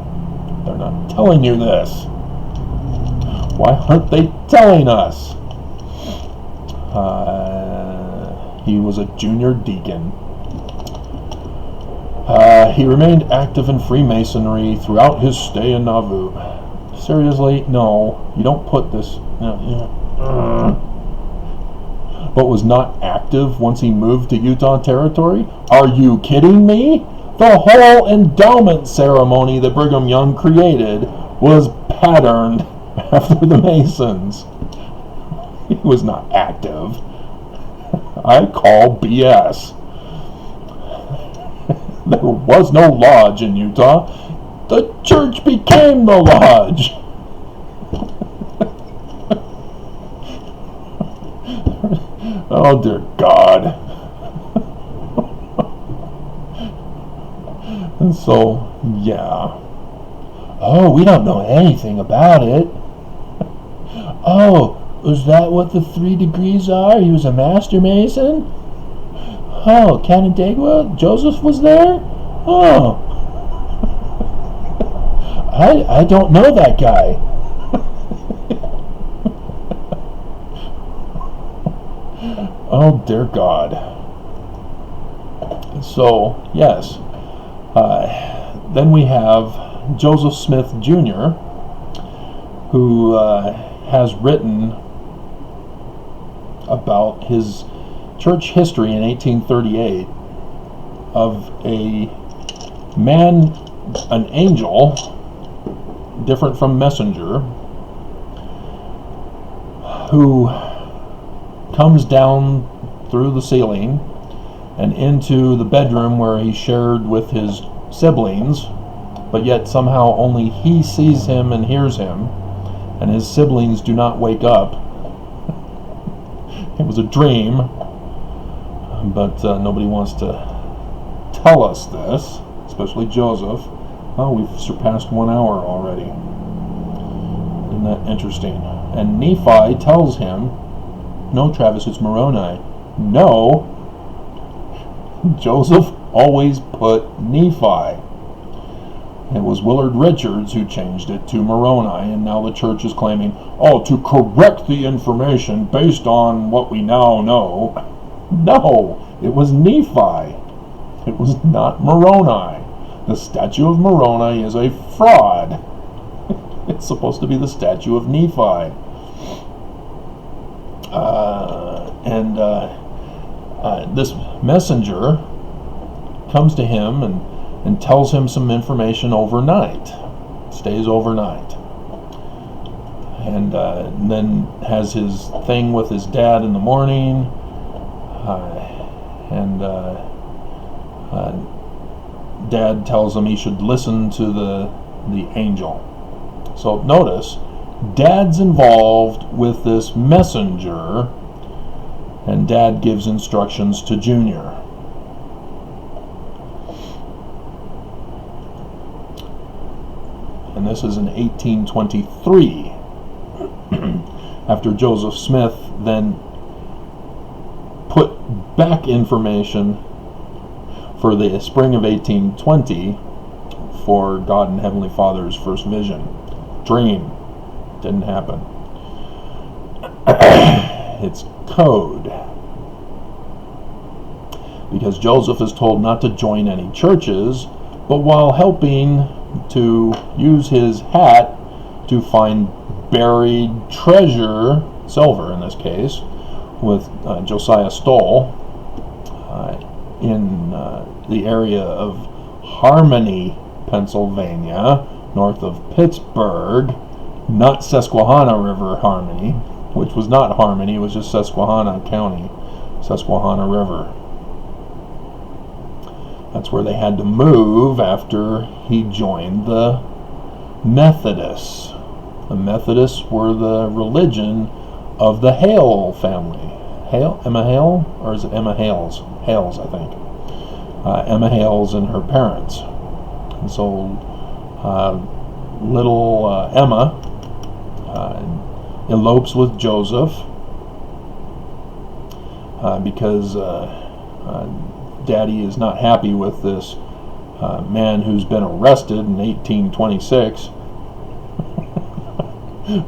They're not telling you this. Why aren't they telling us? He was a junior deacon. He remained active in Freemasonry throughout his stay in Nauvoo. Seriously? No, you don't put this. But was not active once he moved to Utah Territory? Are you kidding me? The whole endowment ceremony that Brigham Young created was patterned after the Masons. He was not active. I call BS. There was no lodge in Utah. The church became the lodge. Oh, dear God. And so, yeah. Oh, we don't know anything about it. Oh, is that what the 3 degrees are? He was a master mason? Oh, Canandaigua? Joseph was there? Oh. I don't know that guy. Oh, dear God. So, yes. Then we have Joseph Smith Jr., who has written about his church history in 1838 of a man, an angel, different from messenger, who comes down through the ceiling and into the bedroom where he shared with his siblings, but yet somehow only he sees him and hears him, and his siblings do not wake up. It was a dream, but nobody wants to tell us this, especially Joseph. Oh, we've surpassed 1 hour already. Isn't that interesting? And Nephi tells him, no, Travis, it's Moroni. No, Joseph always put Nephi. It was Willard Richards who changed it to Moroni, and now the church is claiming, oh, to correct the information based on what we now know. No, it was Nephi. It was not Moroni. The statue of Moroni is a fraud. It's supposed to be the statue of Nephi. This messenger comes to him and tells him some information overnight. Stays overnight. And then has his thing with his dad in the morning. Dad tells him he should listen to the angel. So notice, Dad's involved with this messenger, and Dad gives instructions to Junior. And this is in 1823. After Joseph Smith then put back information for the spring of 1820 for God and Heavenly Father's first vision. Dream. Didn't happen. It's code. Because Joseph is told not to join any churches, but while helping to use his hat to find buried treasure, silver in this case, with Josiah Stoll in the area of Harmony, Pennsylvania, north of Pittsburgh, not Susquehanna River Harmony, which was not Harmony, it was just Susquehanna County, Susquehanna River. That's where they had to move after he joined the Methodists. The Methodists were the religion of the Hale family. Hale? Emma Hale? Or is it Emma Hales? Hales, I think. Emma Hales and her parents. And so little Emma elopes with Joseph because Daddy is not happy with this man who's been arrested in 1826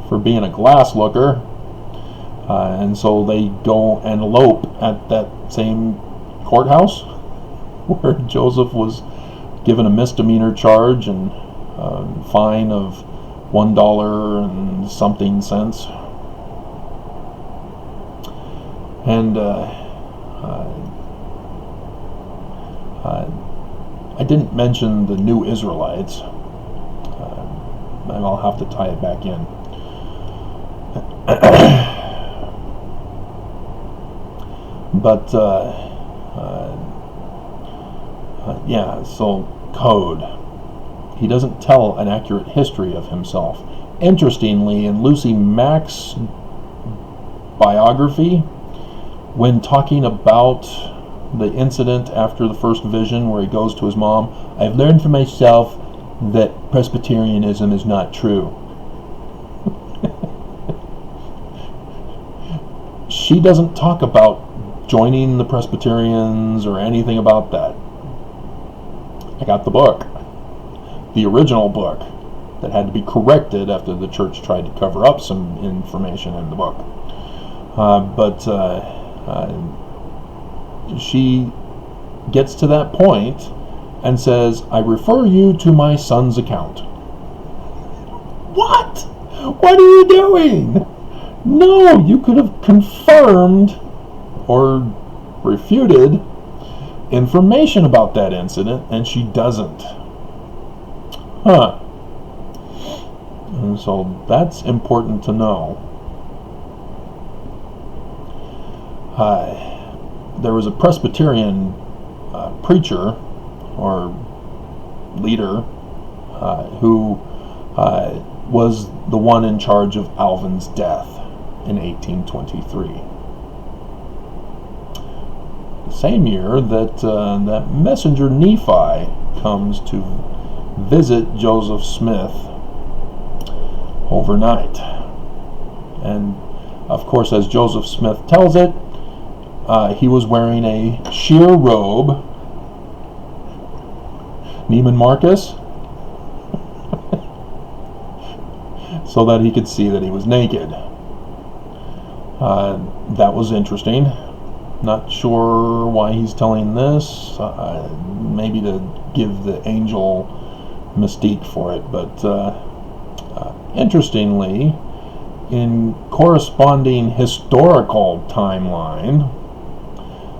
for being a glass looker, and so they go and elope at that same courthouse where Joseph was given a misdemeanor charge and fine of $1 and something cents. And I didn't mention the New Israelites. and I'll have to tie it back in. But yeah, so Code. He doesn't tell an accurate history of himself. Interestingly, in Lucy Mack's biography, when talking about the incident after the first vision where he goes to his mom, I've learned for myself that Presbyterianism is not true. She doesn't talk about joining the Presbyterians or anything about that. I got the book, the original book, that had to be corrected after the church tried to cover up some information in the book. But she gets to that point and says, I refer you to my son's account. What? What are you doing? No, you could have confirmed or refuted information about that incident, and she doesn't. Huh. And so that's important to know. There was a Presbyterian preacher or leader who was the one in charge of Alvin's death in 1823. The same year that that messenger Nephi comes to visit Joseph Smith overnight. And of course, as Joseph Smith tells it, he was wearing a sheer robe. Neiman Marcus, so that he could see that he was naked. That was interesting. Not sure why he's telling this. Maybe to give the angel mystique for it. But interestingly, in corresponding historical timeline,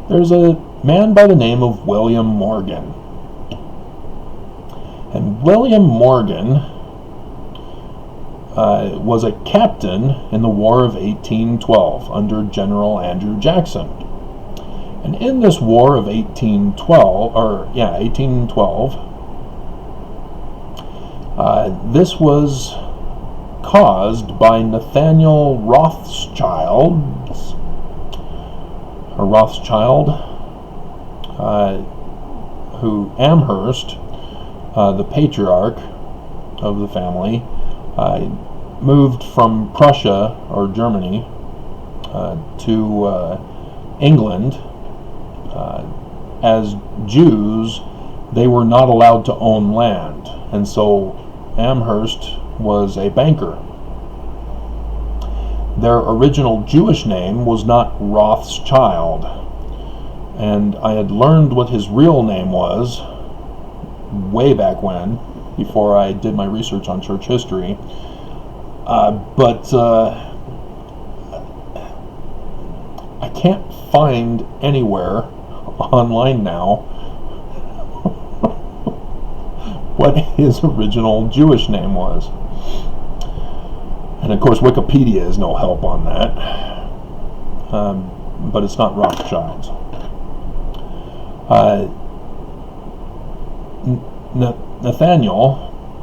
there's a man by the name of William Morgan. And William Morgan was a captain in the War of 1812 under General Andrew Jackson. And in this War of 1812, this was caused by Nathaniel Rothschild, who Amherst, the patriarch of the family, moved from Prussia or Germany to England. As Jews, they were not allowed to own land, and so Amherst was a banker. Their original Jewish name was not Rothschild, and I had learned what his real name was way back when, before I did my research on church history. But I can't find anywhere online now what his original Jewish name was. And of course Wikipedia is no help on that. But it's not Rothschilds.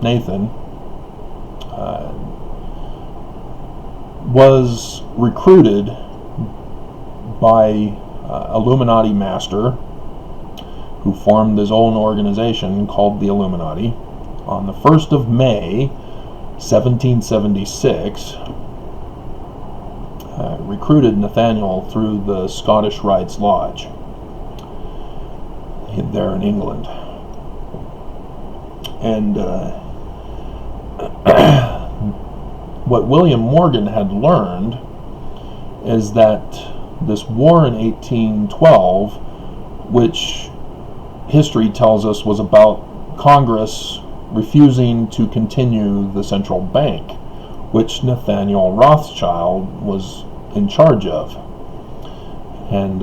Nathan was recruited by Illuminati master who formed his own organization called the Illuminati on the 1st of May 1776. Recruited Nathaniel through the Scottish Rites Lodge there in England. And what William Morgan had learned is that this war in 1812, which history tells us was about Congress refusing to continue the central bank, which Nathaniel Rothschild was in charge of. And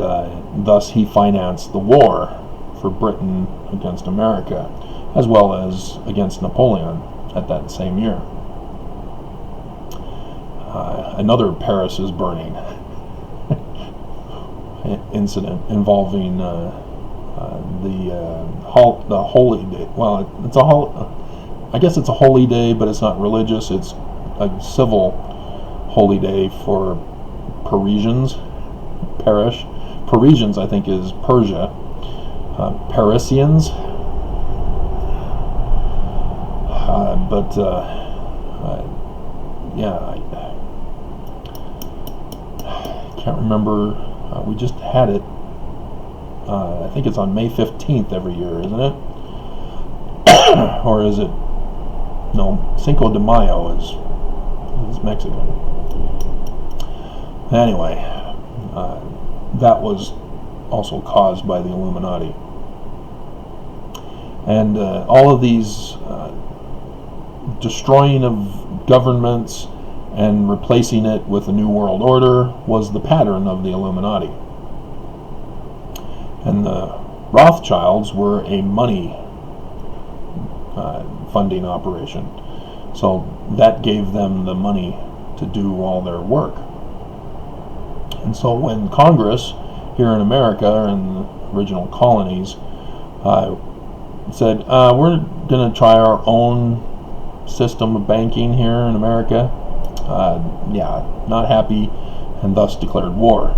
thus he financed the war for Britain against America, as well as against Napoleon at that same year. another Paris is burning incident involving the holy day. Well, I guess it's a holy day, but it's not religious. It's a civil holy day for Parisians. Parisians, I think, is Persia. Parisians. Yeah, I can't remember. We just had it. I think it's on May 15th every year, isn't it? Or is it? No, Cinco de Mayo is Mexican. Anyway, that was also caused by the Illuminati. And all of these destroying of governments and replacing it with a new world order was the pattern of the Illuminati. And the Rothschilds were a money funding operation. So that gave them the money to do all their work. And so when Congress here in America and the original colonies said, we're going to try our own system of banking here in America, not happy, and thus declared war.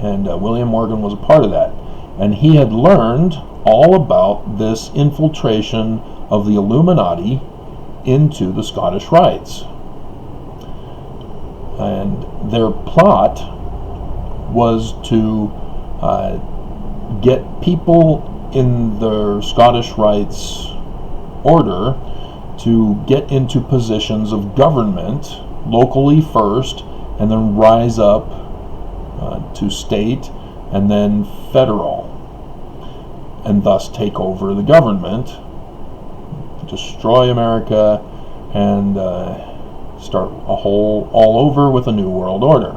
And William Morgan was a part of that. And he had learned all about this infiltration of the Illuminati into the Scottish Rites. And their plot was to get people in the Scottish Rites order to get into positions of government locally first, and then rise up to state and then federal, and thus take over the government, destroy America, and start all over with a new world order.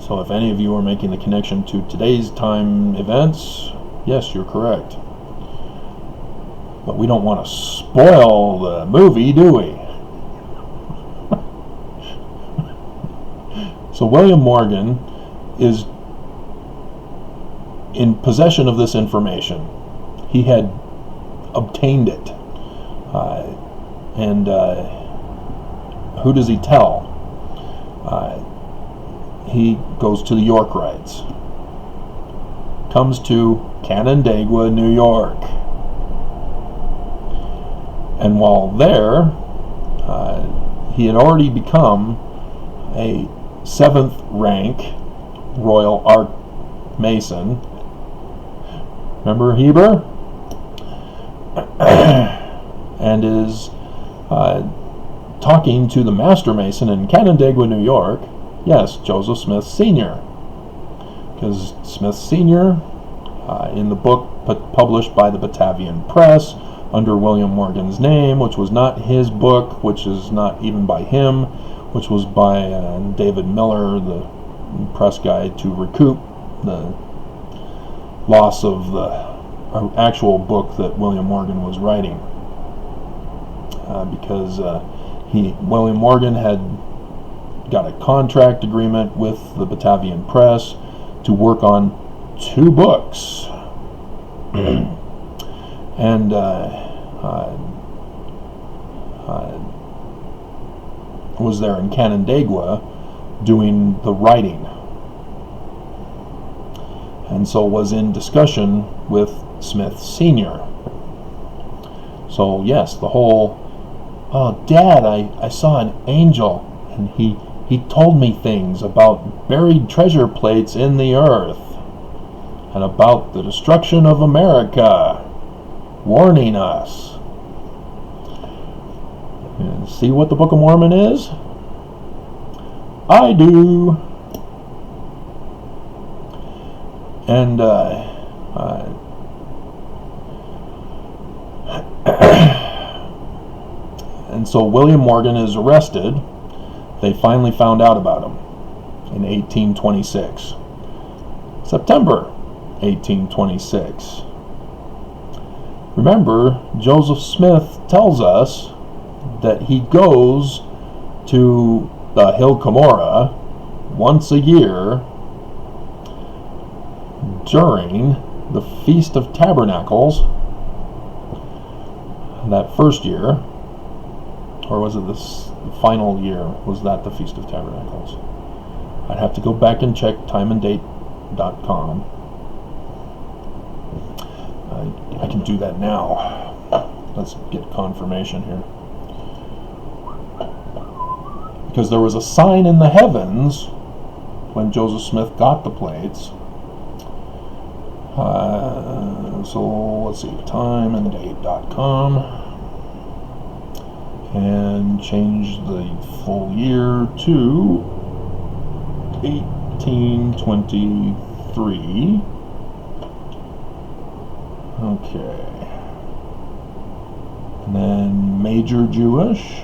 So if any of you are making the connection to today's time events, yes, you're correct. But we don't want to spoil the movie, do we? So William Morgan is in possession of this information. He had obtained it. And who does he tell? He goes to the York Rites. Comes to Canandaigua, New York. And while there, he had already become a 7th rank Royal Arch Mason. Remember Heber? And is talking to the Master Mason in Canandaigua, New York. Yes, Joseph Smith Sr. Because Smith Sr., in the book published by the Batavian Press under William Morgan's name, which was not his book, which is not even by him, which was by David Miller, the press guy, to recoup the loss of the actual book that William Morgan was writing. Because William Morgan had got a contract agreement with the Batavian Press to work on 2 books. And was there in Canandaigua doing the writing. And so was in discussion with Smith Sr. So yes, the whole, oh, Dad, I saw an angel, and he told me things about buried treasure plates in the earth, and about the destruction of America, warning us. And see what the Book of Mormon is? I do. And and so William Morgan is arrested. They finally found out about him in 1826. September 1826. Remember, Joseph Smith tells us that he goes to the Hill Cumorah once a year during the Feast of Tabernacles, that first year, or was it this final year? Was that the Feast of Tabernacles? I'd have to go back and check timeanddate.com. I can do that now. Let's get confirmation here. Because there was a sign in the heavens when Joseph Smith got the plates. So let's see, timeanddate.com, and change the full year to 1823. Okay. And then Major Jewish.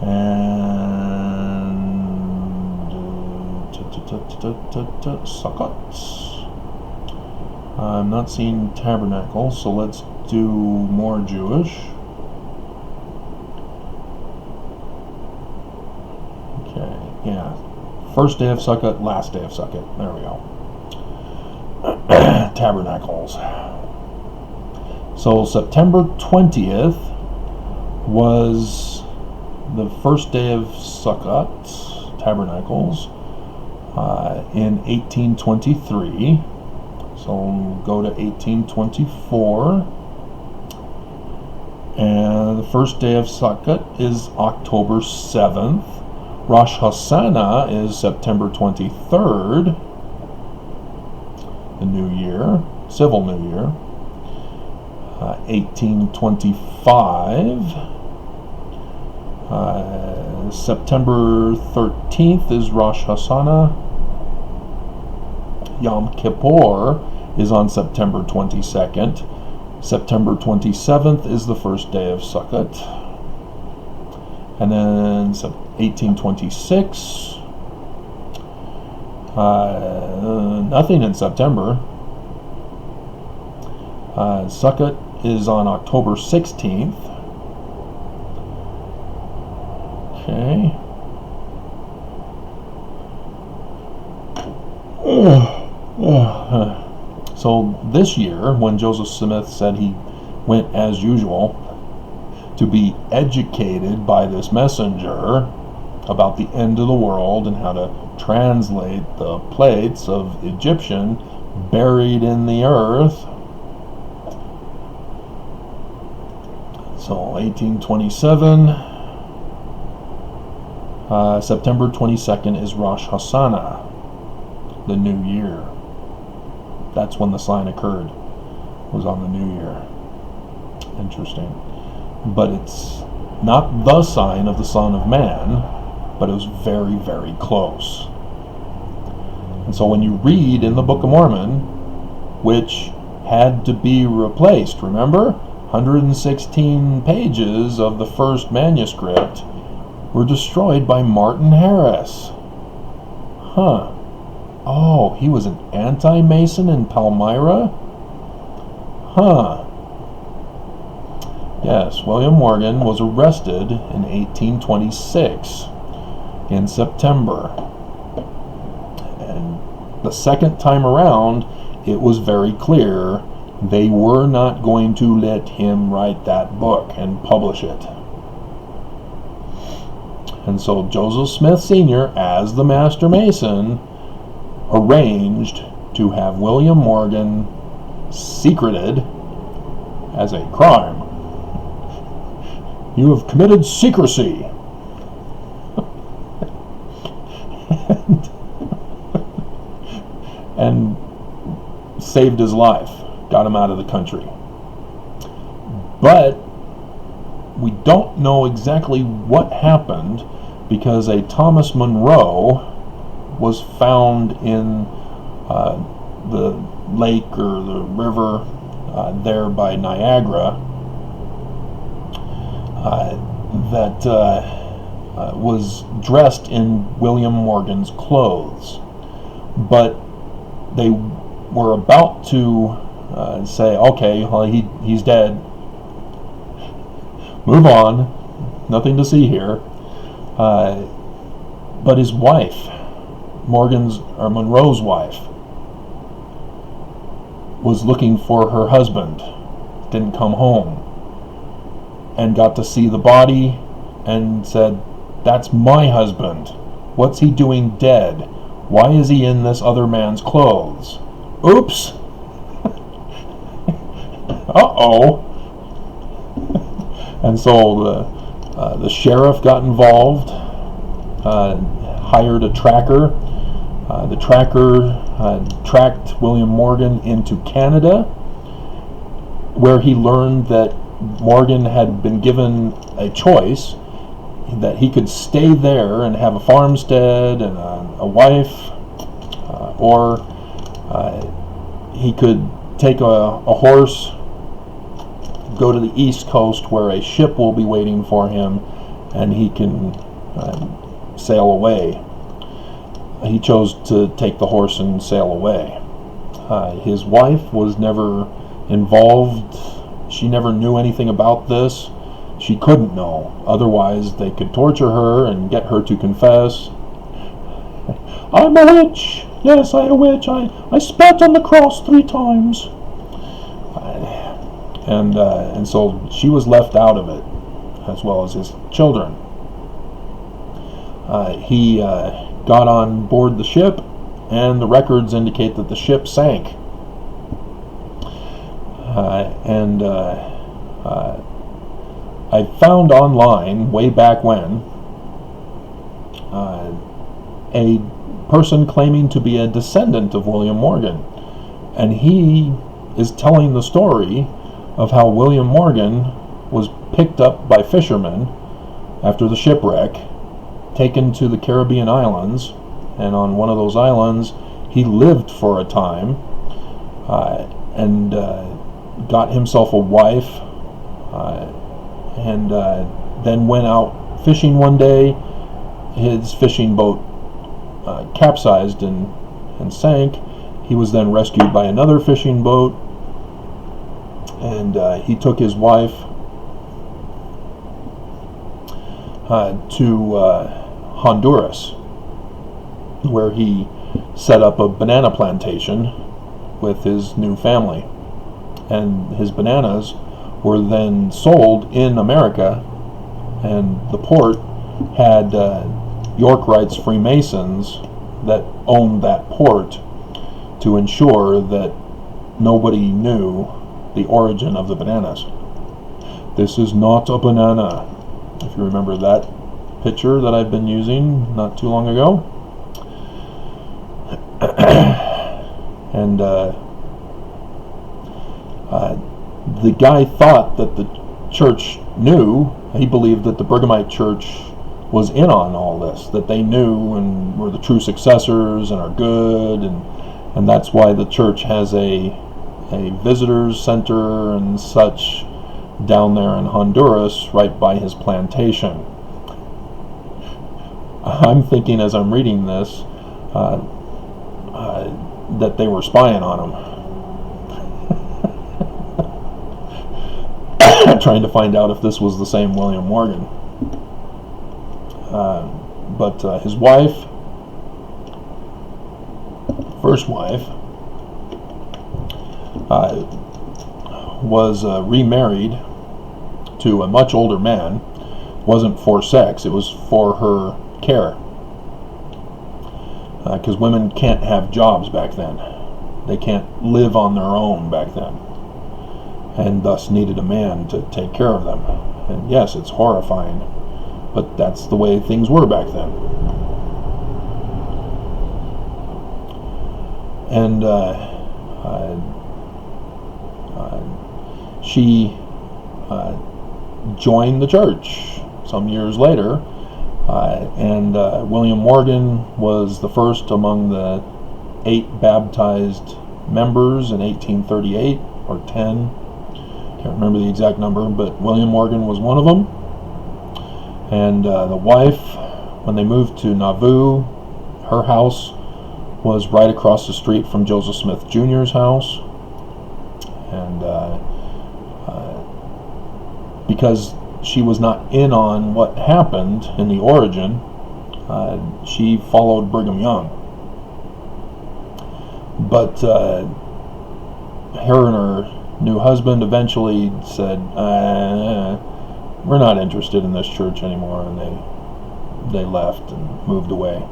And Sukkot. I'm not seeing Tabernacle, so let's do more Jewish. Okay, yeah. First day of Sukkot, last day of Sukkot. There we go. Tabernacles. So September 20th was the first day of Sukkot, Tabernacles, in 1823. So we'll go to 1824. And the first day of Sukkot is October 7th. Rosh Hashanah is September 23rd. The new year, civil new year. 1825. September 13th is Rosh Hashanah. Yom Kippur is on September 22nd. September 27th is the first day of Sukkot. And then 1826. Nothing in September. Sukkot is on October 16th. Okay. So this year, when Joseph Smith said he went as usual to be educated by this messenger about the end of the world and how to translate the plates of Egyptian buried in the earth. So 1827, September 22nd is Rosh Hashanah, the new year. That's when the sign occurred, was on the new year. Interesting. But it's not the sign of the Son of Man, but it was very, very close. And so when you read in the Book of Mormon, which had to be replaced, remember? 116 pages of the first manuscript were destroyed by Martin Harris. Huh. Oh, he was an anti-Mason in Palmyra? Huh. Yes, William Morgan was arrested in 1826 in September. And the second time around, it was very clear they were not going to let him write that book and publish it. And so Joseph Smith Sr., as the Master Mason, arranged to have William Morgan secreted as a crime. You have committed secrecy. and saved his life, got him out of the country. But we don't know exactly what happened, because a Thomas Monroe was found in the lake or the river there by Niagara that was dressed in William Morgan's clothes. But they were about to and say, okay, well, he's dead. Move on. Nothing to see here. But his wife, Monroe's wife, was looking for her husband, didn't come home, and got to see the body and said, "That's my husband. What's he doing dead? Why is he in this other man's clothes?" Oops! Uh-oh! And so the sheriff got involved, hired a tracker. The tracker tracked William Morgan into Canada, where he learned that Morgan had been given a choice, that he could stay there and have a farmstead and a wife, or he could take a horse, go to the East Coast where a ship will be waiting for him, and he can sail away. He chose to take the horse and sail away. His wife was never involved. She never knew anything about this. She couldn't know. Otherwise, they could torture her and get her to confess. "I'm a witch. Yes, I'm a witch. I spat on the cross 3 times." And so she was left out of it, as well as his children. He got on board the ship, and the records indicate that the ship sank. I found online, way back when, a person claiming to be a descendant of William Morgan. And he is telling the story of how William Morgan was picked up by fishermen after the shipwreck, taken to the Caribbean islands, and on one of those islands he lived for a time, and got himself a wife, and then went out fishing one day. His fishing boat capsized and sank. He was then rescued by another fishing boat, and he took his wife to Honduras, where he set up a banana plantation with his new family. And his bananas were then sold in America, and the port had York Rites Freemasons that owned that port to ensure that nobody knew the origin of the bananas. This is not a banana, if you remember that picture that I've been using not too long ago. And the guy thought that the church knew. He believed that the Bergamite church was in on all this, that they knew and were the true successors and are good, and that's why the church has a visitors center and such down there in Honduras, right by his plantation. I'm thinking as I'm reading this that they were spying on him. Trying to find out if this was the same William Morgan. But his wife, first wife, was remarried to a much older man. It wasn't for sex, it was for her care. Because women can't have jobs back then. They can't live on their own back then, and thus needed a man to take care of them. And yes, it's horrifying, but that's the way things were back then. And she joined the church some years later, and William Morgan was the first among the 8 baptized members in 1838 or 10. Can't remember the exact number, but William Morgan was one of them. And the wife, when they moved to Nauvoo, her house was right across the street from Joseph Smith Jr.'s house. And because she was not in on what happened in the origin, she followed Brigham Young. But her and her new husband eventually said, we're not interested in this church anymore, and they left and moved away.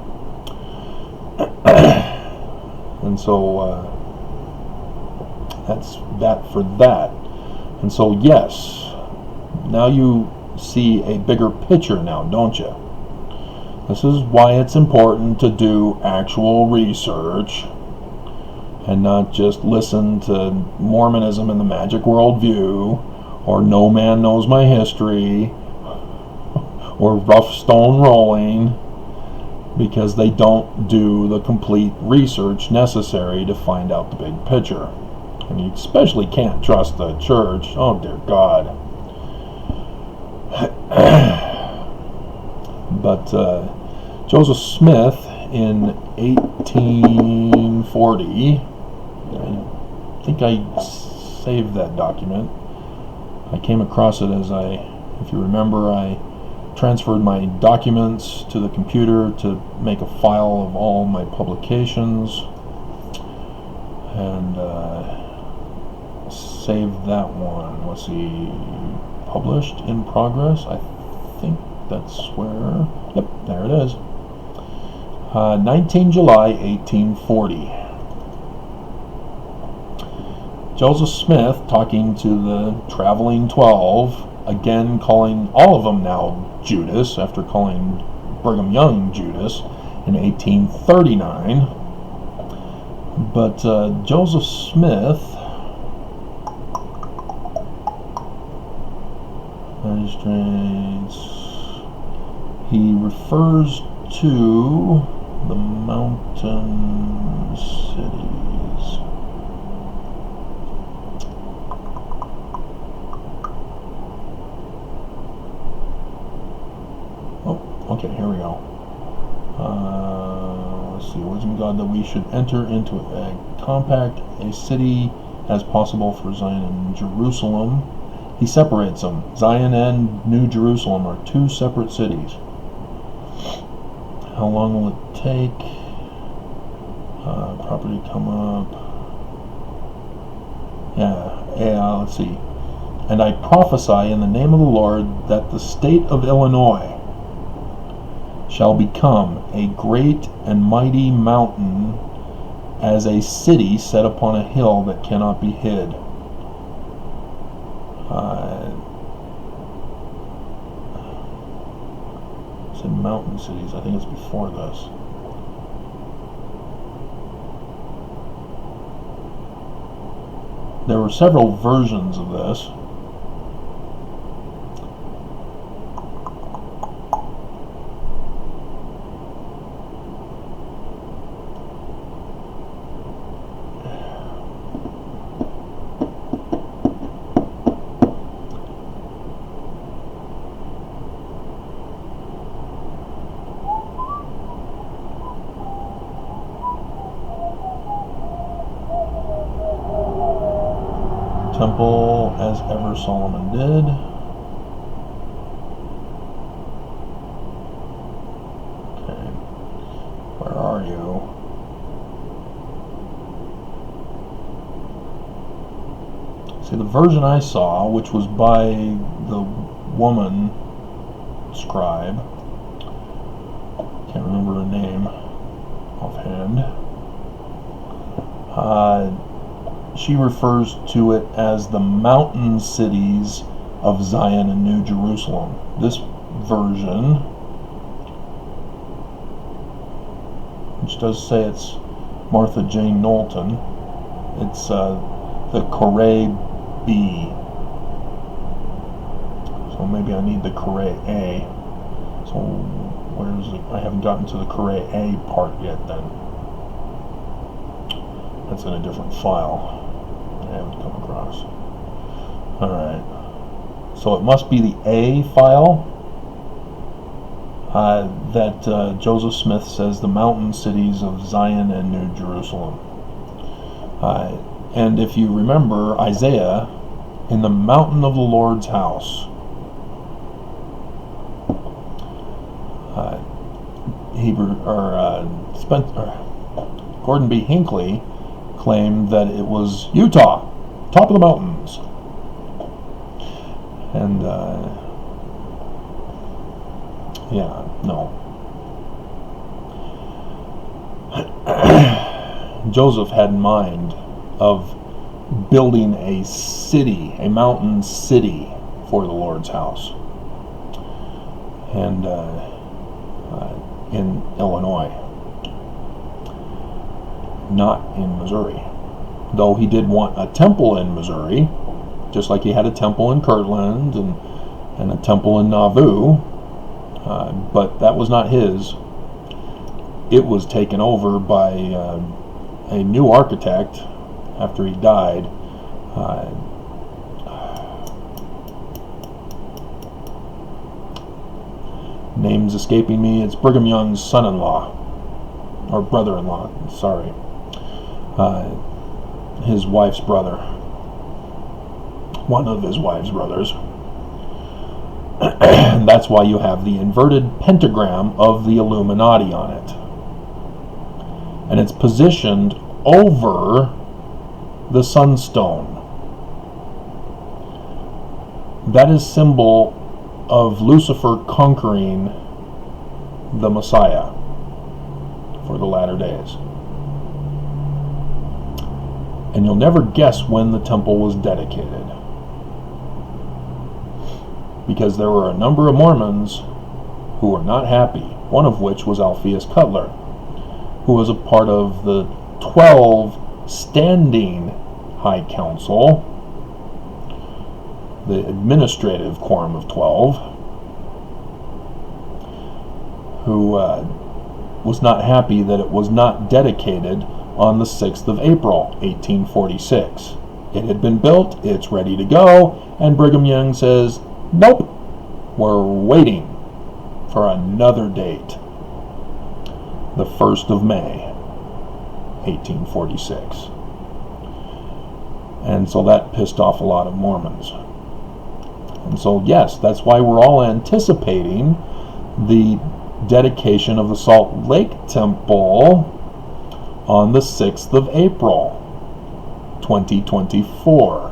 And so that's that for that. And so yes, now you see a bigger picture now, don't you? This is why it's important to do actual research and not just listen to Mormonism and the Magic Worldview, or No Man Knows My History, or Rough Stone Rolling, because they don't do the complete research necessary to find out the big picture. And you especially can't trust the church. Oh dear God. But Joseph Smith in 1840, I think I saved that document. I came across it as if you remember, I transferred my documents to the computer to make a file of all my publications, and saved that one. Let's see, published in progress. I think that's where, yep, there it is. 19 July 1840. Joseph Smith talking to the traveling 12, again calling all of them now Judas, after calling Brigham Young Judas in 1839. But Joseph Smith, magistrates, he refers to the mountain cities. Okay, here we go. Let's see. Wisdom God that we should enter into a compact, a city as possible for Zion and Jerusalem. He separates them. Zion and New Jerusalem are two separate cities. How long will it take? Property come up. Yeah, let's see. And I prophesy in the name of the Lord that the state of Illinois shall become a great and mighty mountain, as a city set upon a hill that cannot be hid. Said mountain cities. I think it's before this. There were several versions of this. Temple as ever Solomon did. Okay, where are you? See, the version I saw, which was by the woman scribe, can't remember her name offhand, she refers to it as the mountain cities of Zion and New Jerusalem. This version, which does say it's Martha Jane Knowlton, it's the Corée B. So maybe I need the Corée A. So where's it? I haven't gotten to the Corée A part yet then. That's in a different file I haven't come across. Alright. So it must be the A file that Joseph Smith says the mountain cities of Zion and New Jerusalem. And if you remember Isaiah, in the mountain of the Lord's house, Gordon B. Hinckley claimed that it was Utah, top of the mountains. And yeah, no. Joseph had in mind of building a city, a mountain city for the Lord's house, and in Illinois, not in Missouri. Though he did want a temple in Missouri, just like he had a temple in Kirtland and a temple in Nauvoo, but that was not his. It was taken over by a new architect after he died. Name's escaping me. It's Brigham Young's son-in-law, or brother-in-law, sorry. His wife's brother. One of his wife's brothers. And that's why you have the inverted pentagram of the Illuminati on it. And it's positioned over the sunstone. That is symbol of Lucifer conquering the Messiah for the latter days. And you'll never guess when the temple was dedicated, because there were a number of Mormons who were not happy, one of which was Alpheus Cutler, who was a part of the 12 standing High Council, the administrative quorum of 12, who was not happy that it was not dedicated on the 6th of April, 1846. It had been built, it's ready to go, and Brigham Young says, nope, we're waiting for another date, the 1st of May, 1846. And so that pissed off a lot of Mormons. And so, yes, that's why we're all anticipating the dedication of the Salt Lake Temple on the 6th of April, 2024.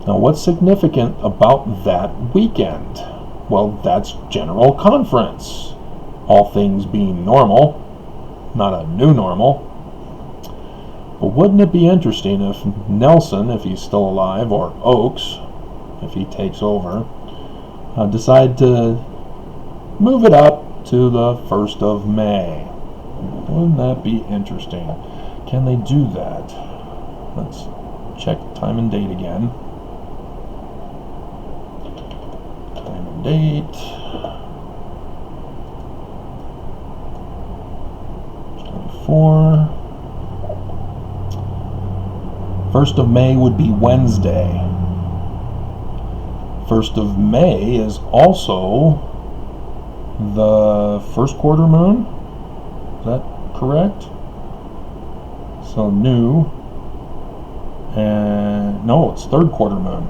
Now, what's significant about that weekend? Well, that's General Conference. All things being normal, not a new normal. But wouldn't it be interesting if Nelson, if he's still alive, or Oakes, if he takes over, decide to move it up to the 1st of May? Wouldn't that be interesting? Can they do that? Let's check time and date again. Time and date. 24. 1st of May would be Wednesday. 1st of May is also the first quarter moon. Is that correct? So new. And no, it's third quarter moon.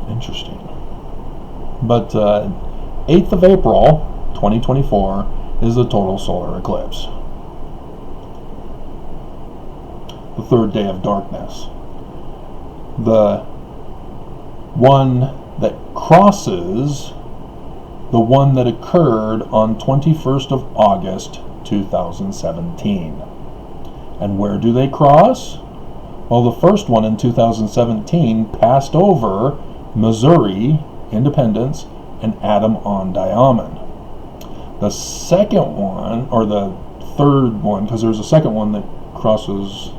Interesting. But 8th of April, 2024 is the total solar eclipse. The third day of darkness. The one that crosses the one that occurred on 21st of August 2017. And where do they cross? Well, the first one in 2017 passed over Missouri, Independence, and Adam on Diamond. The second one, or the third one, because there's a second one that crosses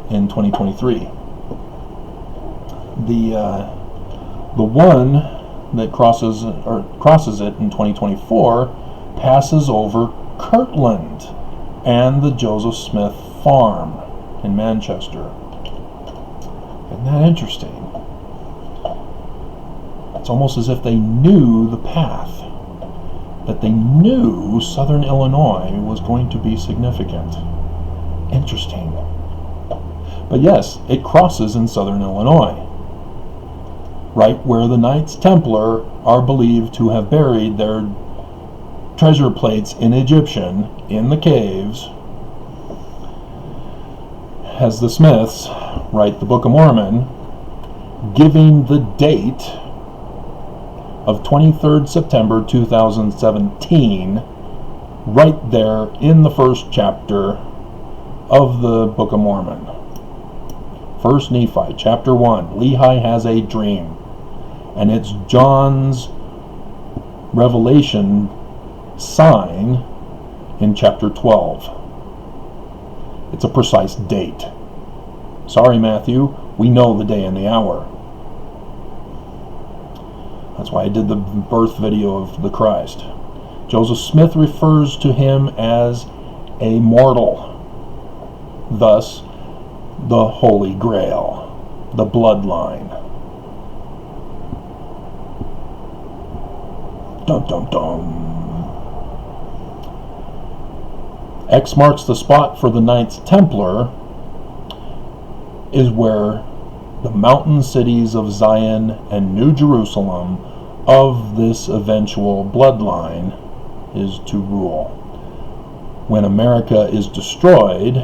in 2023. The one that crosses it in 2024 passes over Kirtland and the Joseph Smith farm in Manchester. Isn't that interesting? It's almost as if they knew the path. that they knew southern Illinois was going to be significant. Interesting. But yes, it crosses in southern Illinois, right where the Knights Templar are believed to have buried their treasure plates in Egyptian in the caves, as the Smiths write the Book of Mormon, giving the date of 23rd September 2017 right there in the first chapter of the Book of Mormon. First Nephi, chapter 1, Lehi has a dream, and it's John's revelation sign in chapter 12. It's a precise date. Sorry, Matthew, we know the day and the hour. That's why I did the birth video of the Christ. Joseph Smith refers to him as a mortal. Thus, the Holy Grail, the bloodline. Dum dum dum. X marks the spot for the Knights Templar is where the mountain cities of Zion and New Jerusalem of this eventual bloodline is to rule. When America is destroyed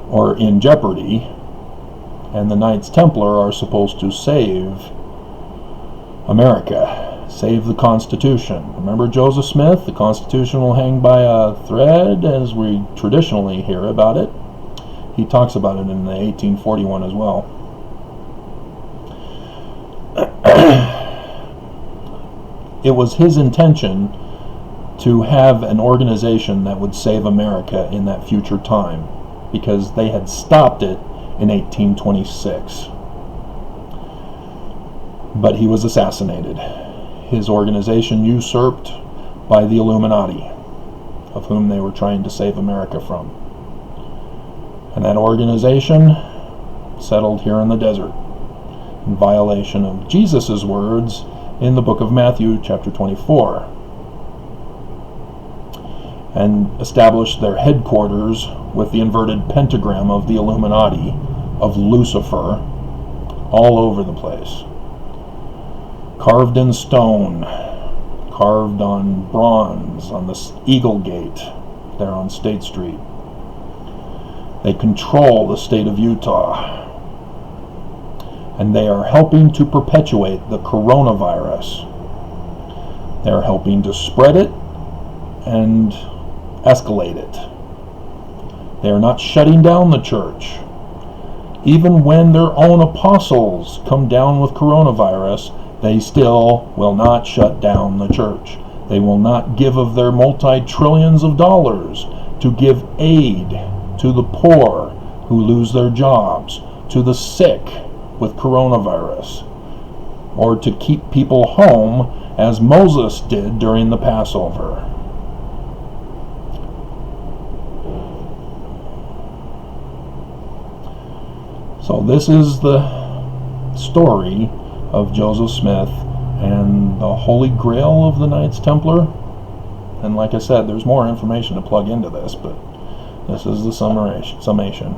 or in jeopardy, and the Knights Templar are supposed to save America, save the Constitution. Remember Joseph Smith? The Constitution will hang by a thread, as we traditionally hear about it. He talks about it in the 1841 as well. It was his intention to have an organization that would save America in that future time, because they had stopped it in 1826. But he was assassinated. His organization usurped by the Illuminati, of whom they were trying to save America from. And that organization settled here in the desert in violation of Jesus' words in the book of Matthew, chapter 24, and established their headquarters with the inverted pentagram of the Illuminati, of Lucifer, all over the place. Carved in stone, carved on bronze on the Eagle Gate there on State Street. They control the state of Utah, and they are helping to perpetuate the coronavirus. They're helping to spread it and escalate it. They are not shutting down the church. Even when their own apostles come down with coronavirus, they still will not shut down the church. They will not give of their multi-trillions of dollars to give aid to the poor who lose their jobs, to the sick with coronavirus, or to keep people home as Moses did during the Passover. So this is the story of Joseph Smith and the Holy Grail of the Knights Templar. And like I said, there's more information to plug into this, but this is the summation.